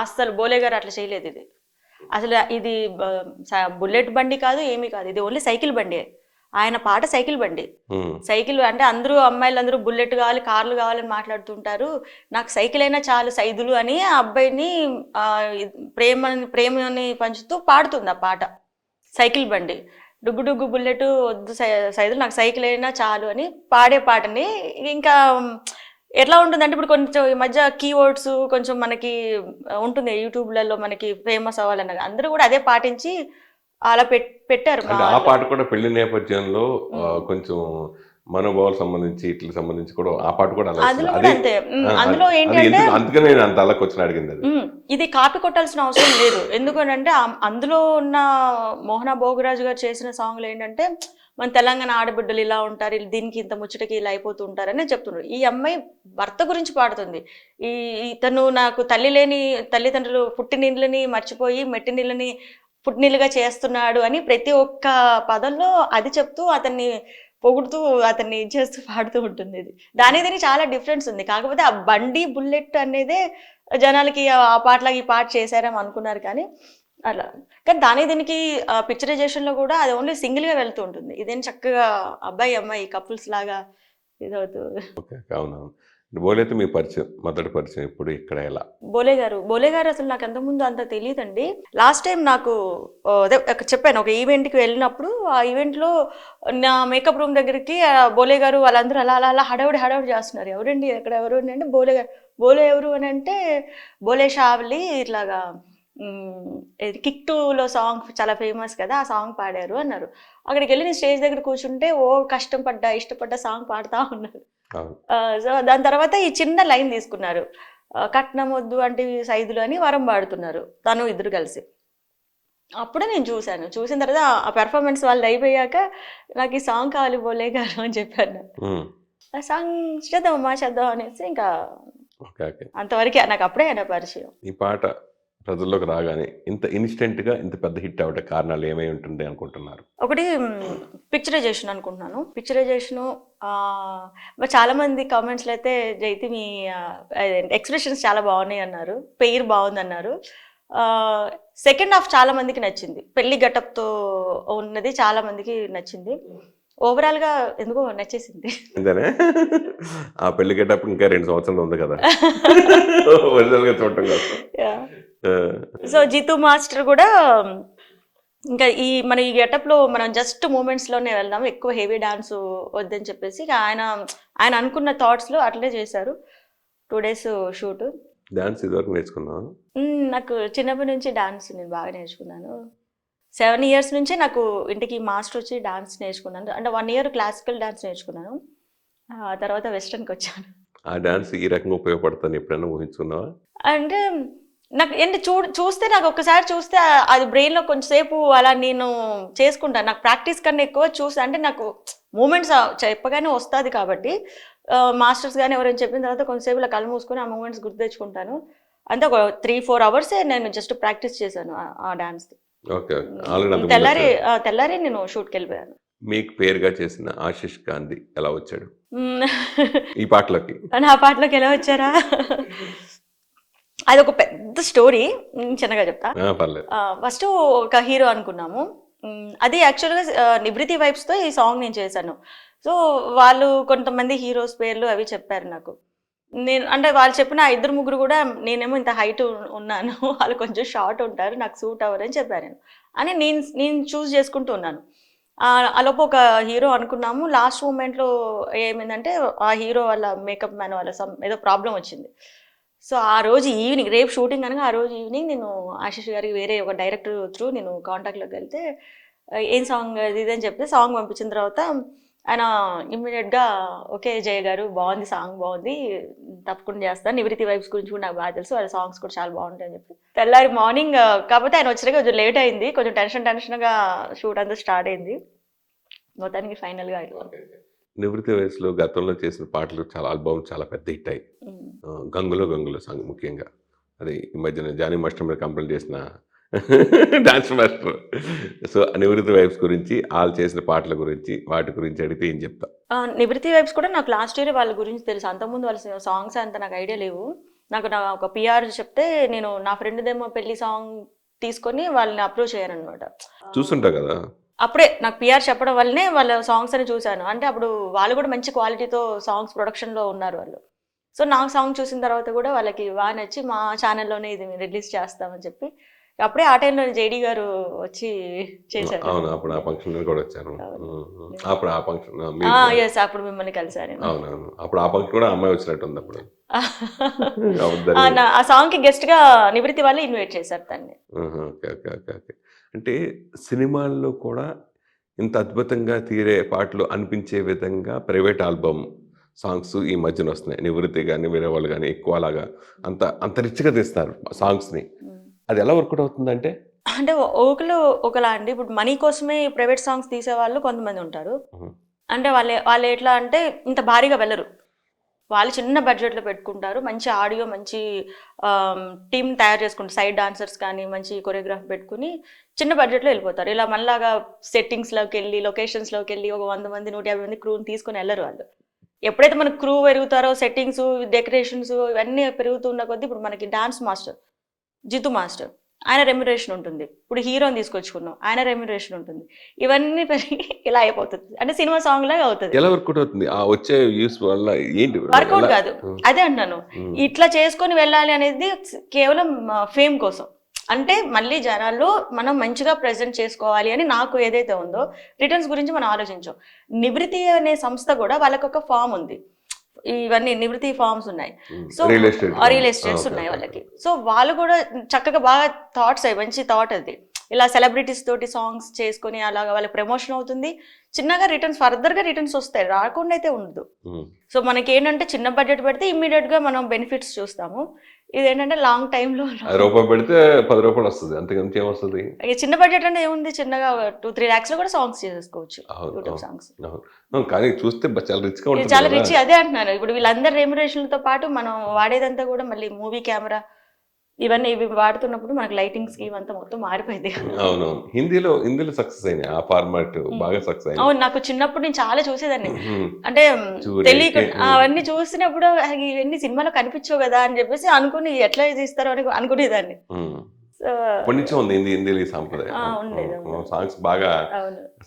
అసలు బోలే గారు అట్లా చేయలేదు. ఇది అసలు ఇది బుల్లెట్ బండి కాదు, ఏమీ కాదు. ఇది ఓన్లీ సైకిల్ బండి. ఆయన పాట సైకిల్ బండి. సైకిల్ అంటే అందరూ అమ్మాయిలందరూ బుల్లెట్ కావాలి, కార్లు కావాలని మాట్లాడుతుంటారు. నాకు సైకిల్ అయినా చాలు సైదులు అని ఆ అబ్బాయిని ప్రేమని పంచుతూ పాడుతుంది ఆ పాట. సైకిల్ బండి, డుగ్గు డుగ్గు బుల్లెట్ వద్దు సైదులు, నాకు సైకిల్ అయినా చాలు అని పాడే పాటని. ఇంకా ఎట్లా ఉంటుందంటే ఇప్పుడు కొంచెం ఈ మధ్య కీవర్డ్స్ కొంచెం మనకి ఉంటుంది యూట్యూబ్లలో, మనకి ఫేమస్ అవ్వాలన్నది అందరూ కూడా అదే పాటించి అలా పెట్టారు. ఆ పాట కూడా పెళ్లి నేపథ్యంలో కొంచెం మనోభావాలకు సంబంధించి ఇట్లా సంబంధించి కూడా ఆ పాట కూడా అంతే. అందులో ఏంటంటే అందుకనే నేను అంత అలా క్వశ్చన్ అడిగింది. ఇది కాపీ కొట్టాల్సిన అవసరం లేదు. ఎందుకంటే అందులో ఉన్న మోహన భోగరాజు గారు చేసిన సాంగ్లు ఏంటంటే మన తెలంగాణ ఆడబిడ్డలు ఇలా ఉంటారు, దీనికి ఇంత ముచ్చటకి ఇలా అయిపోతూ ఉంటారని చెప్తున్నారు. ఈ అమ్మాయి భర్త గురించి పాడుతుంది. ఇతను నాకు తల్లిదండ్రులు పుట్టినీళ్ళని మర్చిపోయి మెట్టినీళ్ళని పుట్టినీళ్ళుగా చేస్తున్నాడు అని ప్రతి ఒక్క పదంలో అది చెప్తూ అతన్ని పొగుడుతూ అతన్ని చేస్తూ పాడుతూ ఉంటుంది. ఇది దానికి చాలా డిఫరెన్స్ ఉంది. కాకపోతే ఆ బండి బుల్లెట్ అనేదే జనాలకి ఆ పాటలాగా ఈ పాట చేశారేమో అనుకున్నారు. కానీ అలా కానీ దీనికి పిక్చరైజేషన్లో కూడా అది ఓన్లీ సింగిల్గా వెళ్తూ ఉంటుంది. ఇదేం చక్కగా అబ్బాయి అమ్మాయి కపుల్స్ లాగా ఇదవుతుంది. అవునవును. బోలైతే మీ పరిచయం, మొదటి పరిచయం ఇప్పుడు ఇక్కడ ఎలా? బోలే గారు అసలు నాకు అంతకుముందు అంత తెలియదండి. లాస్ట్ టైం నాకు అదే చెప్పాను, ఒక ఈవెంట్‌కి వెళ్ళినప్పుడు ఆ ఈవెంట్‌లో నా మేకప్ రూమ్ దగ్గరికి బోలే గారు వాళ్ళందరూ అలా అలా అలా హడావిడి చేస్తున్నారు. ఎవరండి ఎక్కడ ఎవరు అంటే బోలే గారు. బోలే ఎవరు అని అంటే బోలే షావ్లి ఇట్లాగా ఇది 'కిక్ 2లో సాంగ్ చాలా ఫేమస్ కదా! ఆ సాంగ్ పాడారు అన్నారు. అక్కడికెళ్ళి నేను స్టేజ్ దగ్గర కూర్చుంటే కష్టం పడ్డా, ఇష్టపడ్డ సాంగ్ పాడుతా ఉన్నారు. అవును. సో, దాని తర్వాత ఈ చిన్న లైన్ తీసుకున్నారు. కట్నమొద్దు అంటే సైదులు అని వరం పాడుతున్నారు. తను ఇద్దరు కలిసి. అప్పుడే నేను చూసాను. చూసిన తర్వాత ఆ పెర్ఫార్మన్స్ వాళ్ళది అయిపోయాక నాకు ఈ సాంగ్ కావాలి బోలే గారు అని చెప్పాను. హ్మ్. ఆ సాంగ్ చేద్దామమ్మా చేద్దాం అనేసి ఇంకా ఓకే. ఓకే. అంతవరకే నాకు అప్పుడే ఆయన పరిచయం. ఈ పాట ప్రజల్లోకి రాగానే ఇంత ఇన్‌స్టంట్‌గా ఇంత పెద్ద హిట్ అవ్వడానికి కారణాలు ఏమై ఉంటుంది అనుకుంటున్నారు? ఒకటి పిక్చరైజేషన్ అనుకుంటున్నాను. పిక్చరైజేషను మరి చాలామంది కామెంట్స్‌లో అయితే జైతి మీ ఎక్స్‌ప్రెషన్స్ చాలా బాగున్నాయి అన్నారు. పెయిర్ బాగుందన్నారు. సెకండ్ హాఫ్ చాలా మందికి నచ్చింది. పెళ్లి గెటప్‌తో ఉన్నది చాలా మందికి నచ్చింది. ఓవరాల్‌గా ఎందుకో నచ్చేసింది. అంతేనా? ఆ పెళ్లి గెటప్ ఇంకా 2 సంవత్సరాలు ఉంది కదా! ఒరిజినల్‌గా చూడటం కోసం. యాహ్! ఆ! సో, జితు మాస్టర్ కూడా ఇంకా మన ఈ గెటప్‌లో మనం జస్ట్ మూమెంట్స్‌లోనే వెళ్దాం. ఎక్కువ హెవీ డాన్స్ వద్దని చెప్పేసి ఇక ఆయన అనుకున్న థాట్స్‌లో అట్లే చేశారు. 2 డేస్ షూట్. డాన్స్ ఇదివరకు నేర్చుకున్నావా? నాకు చిన్నప్పటి నుంచి డాన్స్ నేను బాగా నేర్చుకున్నాను. 7 ఇయర్స్ నుంచే నాకు ఇంటికి మాస్టర్ వచ్చి డాన్స్ నేర్చుకున్నాను. అంటే 1 ఇయర్ క్లాసికల్ డాన్స్ నేర్చుకున్నాను. ఆ తర్వాత వెస్టర్న్‌కొచ్చాను. ఆ డాన్స్ ఈ రకంగా ఉపయోగపడతదని ఎప్పుడైనా ఊహించుకున్నావా? అంటే నాకు ఏంటి చూస్తే నాకు ఒక్కసారి చూస్తే అది బ్రెయిన్‌లో కొంచెం సేపు అలా నేను చేసుకుంటాను. నాకు ప్రాక్టీస్ కన్నా ఎక్కువ అంటే నాకు మూమెంట్స్ చెప్పగానే వస్తది కాబట్టి మాస్టర్స్ గాని ఎవరైనా చెప్పిన తర్వాత కొంచెంసేపు ఇలా కళ్ళు మూసుకొని ఆ మూమెంట్స్ గుర్తు తెచ్చుకుంటాను. అంతే ఒక 3, 4 అవర్సే నేను జస్ట్ ప్రాక్టీస్ చేశాను ఆ డాన్స్‌ది. ఓకే. ఓకే. ఆల్రెడీ అంతకుముందు తెల్లారి నేను షూట్‌కెళ్ళిపోయాను. మీకు పేరుగా చేసిన ఆశిష్ గాంధీ ఎలా వచ్చాడు హ్మ్. ఈ పాటలోకి? నా పాటలోకి ఎలా వచ్చారా? అదొక పెద్ద స్టోరీ. చిన్నగా చెప్తా. పర్లేదు. ఫస్టు ఒక హీరో అనుకున్నాము. అది యాక్చువల్‌గా నివృత్తి వైబ్స్‌తో ఈ సాంగ్ నేను చేశాను. సో, వాళ్ళు కొంతమంది హీరోస్ పేర్లు అవి చెప్పారు నాకు. అంటే వాళ్ళు చెప్పిన ఆ ఇద్దరు ముగ్గురు కూడా నేనేమో ఇంత హైట్ ఉన్నాను. వాళ్ళు కొంచెం షార్ట్ ఉంటారు. నాకు సూట్ అవ్వరని చెప్పాను నేను. అని నేను చూజ్ చేసుకుంటూ ఉన్నాను. ఆలోపు ఒక హీరో అనుకున్నాము. లాస్ట్ మూమెంట్‌లో ఏమైందంటే ఆ హీరో వాళ్ళ మేకప్ మ్యాన్ వాళ్ళ ఏదో ప్రాబ్లమ్ వచ్చింది. సో, ఆ రోజు ఈవినింగ్ రేపు షూటింగ్ అనగా ఆ రోజు ఈవినింగ్ నేను ఆశిష్ గారికి వేరే ఒక డైరెక్టర్ త్రూ నేను కాంటాక్ట్‌లోకి వెళ్తే ఏం సాంగ్ అది ఇది అని చెప్తే సాంగ్ పంపించిన తర్వాత ఆయన ఇమ్మీడియేట్‌గా ఓకే జయ గారు బాగుంది సాంగ్ బాగుంది. తప్పకుండా చేస్తాను. నివృత్తి వైబ్స్ గురించి కూడా నాకు బాగా తెలుసు. వాళ్ళ సాంగ్స్ కూడా చాలా బాగుంటాయని చెప్పి. తెల్లారి మార్నింగ్ కాకపోతే ఆయన వచ్చేసరికి కొంచెం లేట్ అయింది. కొంచెం టెన్షన్‌గా షూట్ అంతా స్టార్ట్ అయింది. మొత్తానికి ఫైనల్‌గా అయిపోయింది. నివృత్తి వయసులో గతంలో చేసిన పాటలు చాలా ఆల్బమ్ చాలా పెద్ద హిట్ అయ్యాయి. 'గంగులో' సాంగ్ ముఖ్యంగా. అది ఈ మధ్యన జానీ మాస్టర్ మీద కంప్లైంట్ చేసిన డాన్స్ మాస్టర్. సో, నివృత్తి వైబ్స్ గురించి, ఆళ్ళు చేసిన పాటల గురించి, వాటి గురించి అడిగితే ఏం చెప్తావు? నివృత్తి వైబ్స్ కూడా నాకు లాస్ట్ ఇయరే వాళ్ళ గురించి తెలుసు. అంతకుముందు వాళ్ళ సాంగ్స్ అంత నాకు ఐడియా లేవు. నా ఒక పీఆర్ చెప్తే నేను నా ఫ్రెండ్‌దేమో పెళ్లి సాంగ్ తీసుకొని వాళ్ళని అప్రోచ్ అయ్యాననమాట. చూసుంటావు కదా! అప్పుడే నాకు పీఆర్ చెప్పడం వల్లనే వాళ్ళ సాంగ్స్ అని చూసాను. అంటే అప్పుడు వాళ్ళు కూడా మంచి క్వాలిటీతో సాంగ్స్ ప్రొడక్షన్‌లో ఉన్నారు వాళ్ళు. సో, నా సాంగ్ చూసిన తర్వాత కూడా వాళ్ళకి బాగా నచ్చి మా ఛానెల్‌లోనే ఇది రిలీజ్ చేస్తామని చెప్పి అప్పుడే ఆ టైంలో జేడీ గారు వచ్చి చేశారు. అవును. అప్పుడు ఆ ఫంక్షన్‌కి కూడా వచ్చాను. అప్పుడు ఆ ఫంక్షన్ యెస్. అప్పుడు మిమ్మల్ని కలిసాను నేను. అవునవును. అప్పుడు ఆ ఫంక్షన్ కూడా అమ్మాయి వచ్చినట్టుంది అప్పుడు. ఆ సాంగ్‌కి గెస్ట్‌గా నివృత్తి వాళ్ళే ఇన్వైట్ చేశారు తనని. ఓకే. ఓకే. ఓకే. ఓకే. అంటే సినిమాల్లో కూడా ఇంత అద్భుతంగా తీరే పాటలు అనిపించే విధంగా ప్రైవేట్ ఆల్బమ్ సాంగ్స్ ఈ మధ్యన వస్తున్నాయి. నివృత్తి గాని, వేరే వాళ్ళు గాని ఎక్కువ అలాగా అంత రిచ్‌గా తీస్తారు సాంగ్స్‌ని. అది ఎలా వర్కౌట్ అవుతుందంటే? అంటే ఒకలా అండి. ఇప్పుడు మనీ కోసమే ప్రైవేట్ సాంగ్స్ తీసేవాళ్ళు కొంతమంది ఉంటారు. అంటే వాళ్ళు ఎట్లా అంటే ఇంత భారీగా వెళ్ళరు. వాళ్ళు చిన్న బడ్జెట్‌లో పెట్టుకుంటారు. మంచి ఆడియో, మంచి టీమ్ తయారు చేసుకుంటారు. సైడ్ డాన్సర్స్ కానీ, మంచి కొరియోగ్రాఫ్ పెట్టుకొని చిన్న బడ్జెట్‌లో వెళ్ళిపోతారు. ఇలా మనలాగా సెట్టింగ్స్‌లోకెళ్ళి, లొకేషన్స్‌లోకెళ్ళి ఒక 100 మంది, 150 మంది క్రూని తీసుకొని ఎళ్లరు వాళ్ళు. ఎప్పుడైతే మనకు క్రూ పెరుగుతారో సెట్టింగ్స్, డెకరేషన్స్ ఇవన్నీ పెరుగుతున్న కొద్దీ ఇప్పుడు మనకి డాన్స్ మాస్టర్, జితు మాస్టర్. ఆయన రెమ్యునరేషన్ ఉంటుంది. ఇప్పుడు హీరోని తీసుకొచ్చుకున్నాం, ఆయన రెమ్యునరేషన్ ఉంటుంది. ఇవన్నీ పెరిగి ఇలా అయిపోతుంది. అంటే సినిమా సాంగ్ లాగా అవుతుంది. ఎలా వర్కౌట్ అవుతుంది ఆ వచ్చే వ్యూస్ వల్ల? ఏంటి వర్కౌట్ ఎలా? కాదు, అదే అంటున్నాను. ఇట్లా చేసుకొని వెళ్ళాలి అనేది కేవలం ఫేమ్ కోసం. అంటే మళ్ళీ జనాల్లో మనం మంచిగా ప్రజెంట్ చేసుకోవాలి అని నాకు ఏదైతే ఉందో, రిటర్న్స్ గురించి మనం ఆలోచించాం. నివృత్తి అనే సంస్థ కూడా వాళ్ళకి ఒక ఫామ్ ఉంది. ఇవన్నీ నివృత్తి ఫార్మ్స్ ఉన్నాయి. సో రియల్ ఎస్టేట్స్ ఉన్నాయి వాళ్ళకి. సో వాళ్ళు కూడా చక్కగా బాగా థాట్స్ అయ్యి, మంచి థాట్ అది. ఇలా సెలబ్రిటీస్ తోటి సాంగ్స్ చేసుకొని అలాగా వాళ్ళకి ప్రమోషన్ అవుతుంది. చిన్నగా రిటర్న్స్, ఫర్దర్గా రిటర్న్స్ వస్తాయి, రాకుండా అయితే ఉండదు. సో మనకి ఏంటంటే చిన్న బడ్జెట్ పెడితే ఇమ్మీడియట్గా మనం బెనిఫిట్స్ చూస్తాము. ఇదేంటంటే లాంగ్ టైంలో రూపాయి పెడితే 10 రూపాయలు వస్తుంది, అంతకంటే ఏమొస్తుంది? చిన్న బడ్జెట్ అంటే ఏముంది, చిన్నగా 2-3 lakhs లో కూడా సాంగ్స్ చేసేసుకోవచ్చు, యూట్యూబ్ సాంగ్స్. కానీ చూస్తే చాలా రిచ్ గా ఉంటుంది. చాలా రిచ్, అదే అంటున్నాను. ఇప్పుడు వీళ్ళందరి రెమ్యునరేషన్లతో పాటు మనం వాడేదంతా కూడా మళ్ళీ మూవీ కెమెరా ఇవి వాడుతున్నప్పుడు మనకి లైటింగ్ స్కీమ్ అంతా మొత్తం మారిపోయింది. అవునవును. హిందీలో సక్సెస్ అయినాయి ఆ ఫార్మాట్, బాగా సక్సెస్ అయింది. అవును, నాకు చిన్నప్పుడు నేను చాలా చూసేదాన్ని. అంటే తెలియకుండా అవన్నీ చూసినప్పుడు ఇవన్నీ సినిమాలో కనిపించవు కదా అని చెప్పేసి అనుకుని ఎట్లా తీస్తారో అని అనుకునేదాన్ని. అప్పటి నుంచి ఉంది హిందీలో ఈ సాంప్రదాయం. సాంగ్స్ బాగా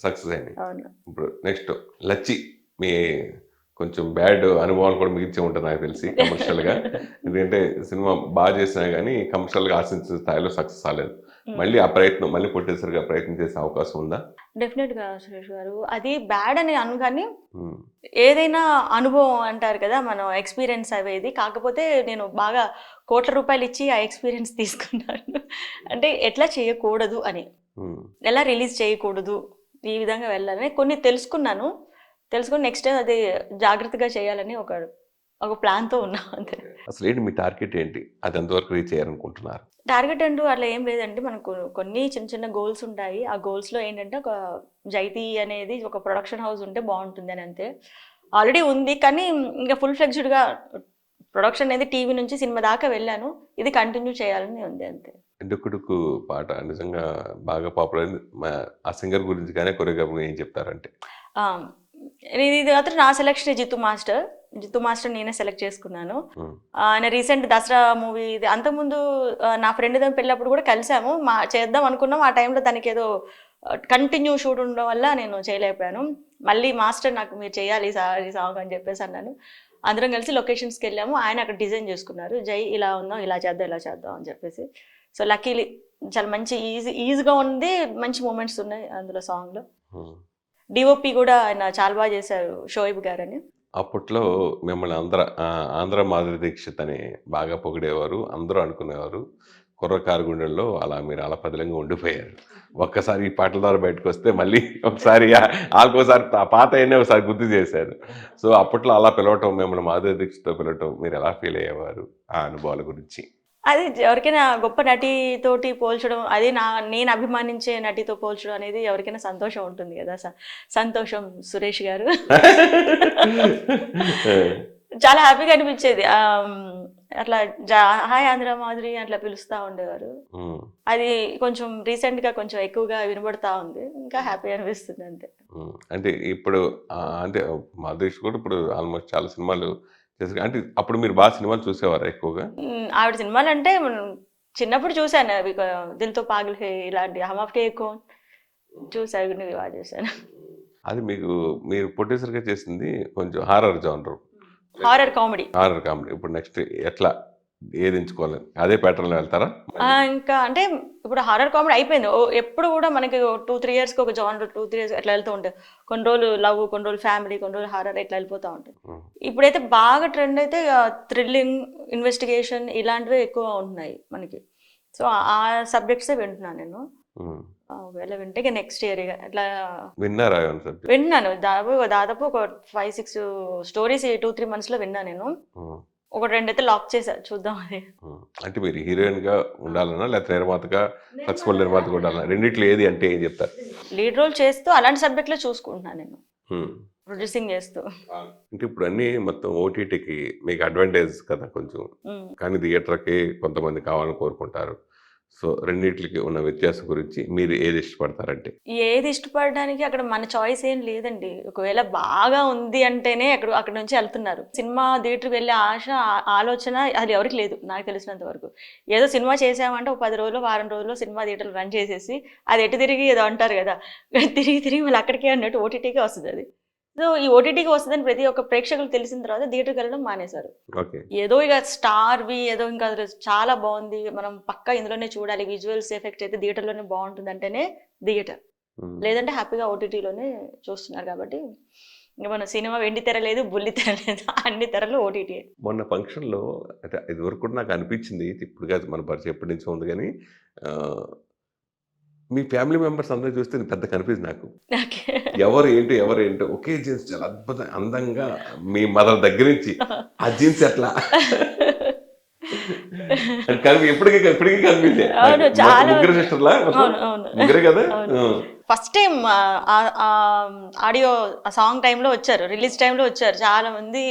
సక్సెస్ అయినాయి. ఇప్పుడు నెక్స్ట్ లచ్చి, మీ కొంచెం బ్యాడ్ అనుభవాలు కూడా మిగిల్చే ఉంటుంది నాకు తెలిసి కమర్షియల్గా. ఎందుకంటే సినిమా బాగా చేసినా కానీ కమర్షియల్గా ఆశించిన స్థాయిలో సక్సెస్ అవ్వలేదు. మళ్ళీ ఆ ప్రయత్నం మళ్ళీ పొట్టేసరిగా ప్రయత్నం చేసే అవకాశం ఉందా? డెఫినెట్గా సురేష్ గారు, అది బ్యాడ్ అని కానీ ఏదైనా అనుభవం అంటారు కదా, మనం ఎక్స్పీరియన్స్ అవేది. కాకపోతే నేను బాగా కోట్ల రూపాయలు ఇచ్చి ఆ ఎక్స్పీరియన్స్ తీసుకున్నాను. అంటే ఎట్లా చేయకూడదు అని, ఎలా రిలీజ్ చేయకూడదు, ఈ విధంగా వెళ్ళాలని కొన్ని తెలుసుకుని నెక్స్ట్ టైం అది జాగ్రత్తగా చేయాలని ఒక ప్లాన్తో ఉన్నా అంతే. అసలు ఏంటి మీ టార్గెట్ ఏంటి? అది ఎంతవరకు రీచ్ చేయాలనుకుంటున్నారు? టార్గెట్ అంటూ అట్లా ఏం లేదండి. మనకు కొన్ని చిన్న చిన్న గోల్స్ ఉంటాయి. ఆ గోల్స్లో ఏంటంటే ఒక జైతి అనేది ఒక ప్రొడక్షన్ హౌస్ ఉంటే బాగుంటుంది అని అంతే. ఆల్రెడీ ఉంది, కానీ ఇంకా ఫుల్ ఫ్లెక్స్డ్గా ప్రొడక్షన్ అనేది టీవీ నుంచి సినిమా దాకా వెళ్ళాను. ఇది కంటిన్యూ చేయాలని ఉంది అంతే. డుక్కు పాట నిజంగా బాగా పాపులర్ అయింది. ఆ సింగర్ గురించి కానీ కొరియోగ్రాఫర్ ఏం చెప్తారంటే, ఇది మాత్రం నా సెలెక్షన్ జిత్తు మాస్టర్ నేనే సెలెక్ట్ చేసుకున్నాను. ఆయన రీసెంట్ దసరా మూవీ, ఇది అంతకుముందు నా ఫ్రెండ్ దగ్గర పెళ్ళినప్పుడు కూడా కలిసాము, చేద్దాం అనుకున్నాం. ఆ టైంలో తనకి ఏదో కంటిన్యూ షూట్ ఉండడం వల్ల నేను చేయలేకపోయాను. మళ్ళీ మాస్టర్ నాకు మీరు చేయాలి ఈ సాంగ్ అని చెప్పేసి అన్నాను. అందరం కలిసి లొకేషన్స్కి వెళ్ళాము. ఆయన అక్కడ డిజైన్ చేసుకున్నారు, జై ఇలా ఉందాం, ఇలా చేద్దాం అని చెప్పేసి. సో లక్కీలీ చాలా మంచి ఈజీగా ఉంది, మంచి మూమెంట్స్ ఉన్నాయి అందులో సాంగ్లో. డిఓపి కూడా ఆయన చాలా బాగా చేశారు, షోయిబ్ గారని. అప్పట్లో మిమ్మల్ని ఆంధ్ర మాధురి దీక్షిత్ అని బాగా పొగిడేవారు, అందరూ అనుకునేవారు. కుర్రకారు గుండెల్లో అలా మీరు అలా పదిలంగా ఉండిపోయారు. ఒక్కసారి ఈ పాటల ద్వారా బయటకు వస్తే మళ్ళీ ఒకసారి వాళ్ళకోసారి పాత అయినా ఒకసారి గుర్తు చేశారు. సో అప్పట్లో అలా పిలవటం, మిమ్మల్ని మాధురి దీక్షిత్తో పిలవటం, మీరు ఎలా ఫీల్ అయ్యేవారు ఆ అనుభవాల గురించి? అది ఎవరికైనా గొప్ప నటితోటి పోల్చడం, అది నేను అభిమానించే నటితో పోల్చడం అనేది ఎవరికైనా సంతోషం ఉంటుంది కదా. సంతోషం సురేష్ గారు. చాలా హ్యాపీగా అనిపించేది. అట్లా హాయ్ ఆంధ్ర మాధురి అట్లా పిలుస్తూ ఉండేవారు. అది కొంచెం రీసెంట్గా కొంచెం ఎక్కువగా వినబడతా ఉంది, ఇంకా హ్యాపీ అనిపిస్తుంది అంతే. అంటే ఇప్పుడు అంటే మాధురి కూడా ఇప్పుడు ఆల్మోస్ట్ చాలా సినిమాలు, అంటే అప్పుడు మీరు బాగా సినిమాలు చూసేవారా ఎక్కువగా? ఆవిడ సినిమాలు అంటే చిన్నప్పుడు చూశాను, అవి దిల్తో పాగల్ హే ఇలాంటి, హమ్ ఆప్కే కౌన్ చూసాను, బాగా చూశాను. అది మీరు ప్రొడ్యూసర్గా చేసింది కొంచెం హారర్ జానర్, హారర్ కామెడీ. ఇప్పుడు నెక్స్ట్ ఎట్లా ఏది ఎంచుకోవాలి, అదే ప్యాటర్న్లో వెళ్తారా? ఇంకా అంటే ఇప్పుడు హారర్ కామెడీ అయిపోయింది. ఎప్పుడు కూడా మనకి 2-3 yearsకి ఒక జానర్, 2-3 years ఎట్లా వెళ్తూ ఉంటాయి. కొన్ని రోజులు లవ్, కొన్ని రోజులు ఫ్యామిలీ, కొన్ని రోజులు హారర్, ఎట్లా వెళ్ళిపోతూ ఉంటాయి. ఇప్పుడైతే బాగా ట్రెండ్ అయితే థ్రిల్లింగ్, ఇన్వెస్టిగేషన్ ఇలాంటివే ఎక్కువ ఉంటున్నాయి మనకి. సో ఆ సబ్జెక్ట్సే వింటున్నాను నేను. ఒకవేళ వింటే ఇక నెక్స్ట్ ఇయర్ అట్లా విన్నాను. దాదాపు ఒక 5-6 స్టోరీస్ 2-3 monthsలో విన్నాను నేను. ఒక 2 అయితే లాక్ చేశా, చూద్దాం అది. అంటే మీరు హీరోయిన్ గా ఉండాలన్నా, లేకపోతే నిర్మాతగా సక్సెస్ఫుల్ నిర్మాతగా ఉండాలన్నా, రెండిట్లో ఏది అంటే ఏం చెప్తారు? లీడ్ రోల్ చేస్తూ అలాంటి సబ్జెక్ట్లో చూసుకుంటున్నాను నేను, ప్రొడ్యూసింగ్ చేస్తూ. అంటే ఇప్పుడు అన్ని మొత్తం ఓటీటీకి మీకు అడ్వాంటేజ్ కదా కొంచెం, కానీ థియేటర్కి కొంతమంది కావాలని కోరుకుంటారు. సో రెండిట్లకి ఉన్న వ్యత్యాసం గురించి మీరు ఏది ఇష్టపడతారంటే? ఏది ఇష్టపడడానికి అక్కడ మన చాయిస్ ఏం లేదండి. ఒకవేళ బాగా ఉంది అంటేనే అక్కడి నుంచి ఎళ్తున్నారు. సినిమా థియేటర్‌కి వెళ్ళే ఆశ, ఆలోచన అది ఎవరికీ లేదు నాకు తెలిసినంత వరకు. ఏదో సినిమా చేసామంటే ఒక 10 రోజులో, వారం రోజుల్లో సినిమా థియేటర్‌లో రన్ చేసేసి అది ఎటు తిరిగి ఏదో అంటారు గదా! తిరిగి తిరిగి మళ్ళీ అక్కడికే అన్నట్టు ఓటీటీకే వస్తదది. సో, ఈ ఓటీటీకి వస్తదని ప్రతి ఒక్క ప్రేక్షకులకు తెలిసిన తర్వాత థియేటర్‌కెళ్ళడం మానేశారు. ఓకే. ఏదో ఇక స్టార్‌వి ఏదో ఇంకా చాలా బావుంది. మనం పక్కా ఇందులోనే చూడాలి. విజువల్స్ ఎఫెక్ట్ అయితే థియేటర్‌లోనే బావుంటుందంటేనే థియేటర్. హ్మ్. లేదంటే హ్యాపీగా ఓటీటీలోనే చూస్తున్నారు కాబట్టి, ఇంక మన సినిమా వెండి తెర లేదు, బుల్లి తెర లేదు. అన్ని తెరలు ఓటీటీయే. మొన్న ఫంక్షన్‌లో అంటే ఇదివరకు కూడా నాకు అనిపించింది. ఇప్పుడు కాదు మన పరిచయం ఎప్పటి నుంచో ఉంది గానీ ఆహ్, మీ ఫ్యామిలీ మెంబర్స్ అందరూ చూస్తే పెద్ద కన్‌ఫ్యూజ్ నాకు. ఓకే. ఎవరేంటో ఒకే జీన్స్ చాలా అందంగా మీ మదర్ దగ్గర నుంచి ఆ జీన్స్ ఎట్లా? కానీ ఇప్పటికి కన్‌ఫ్యూజే అవును. నాకు. చాలా ముగ్గురు సిస్టర్‌లా మొత్తం? అవును. అవును. ముగ్గురే కదా? అవును. ఆ! ఫస్ట్ టైమ్ ఆడియో సాంగ్ టైమ్‌లో వచ్చారు. రిలీజ్ టైమ్‌లో వచ్చారు. చాలా మంది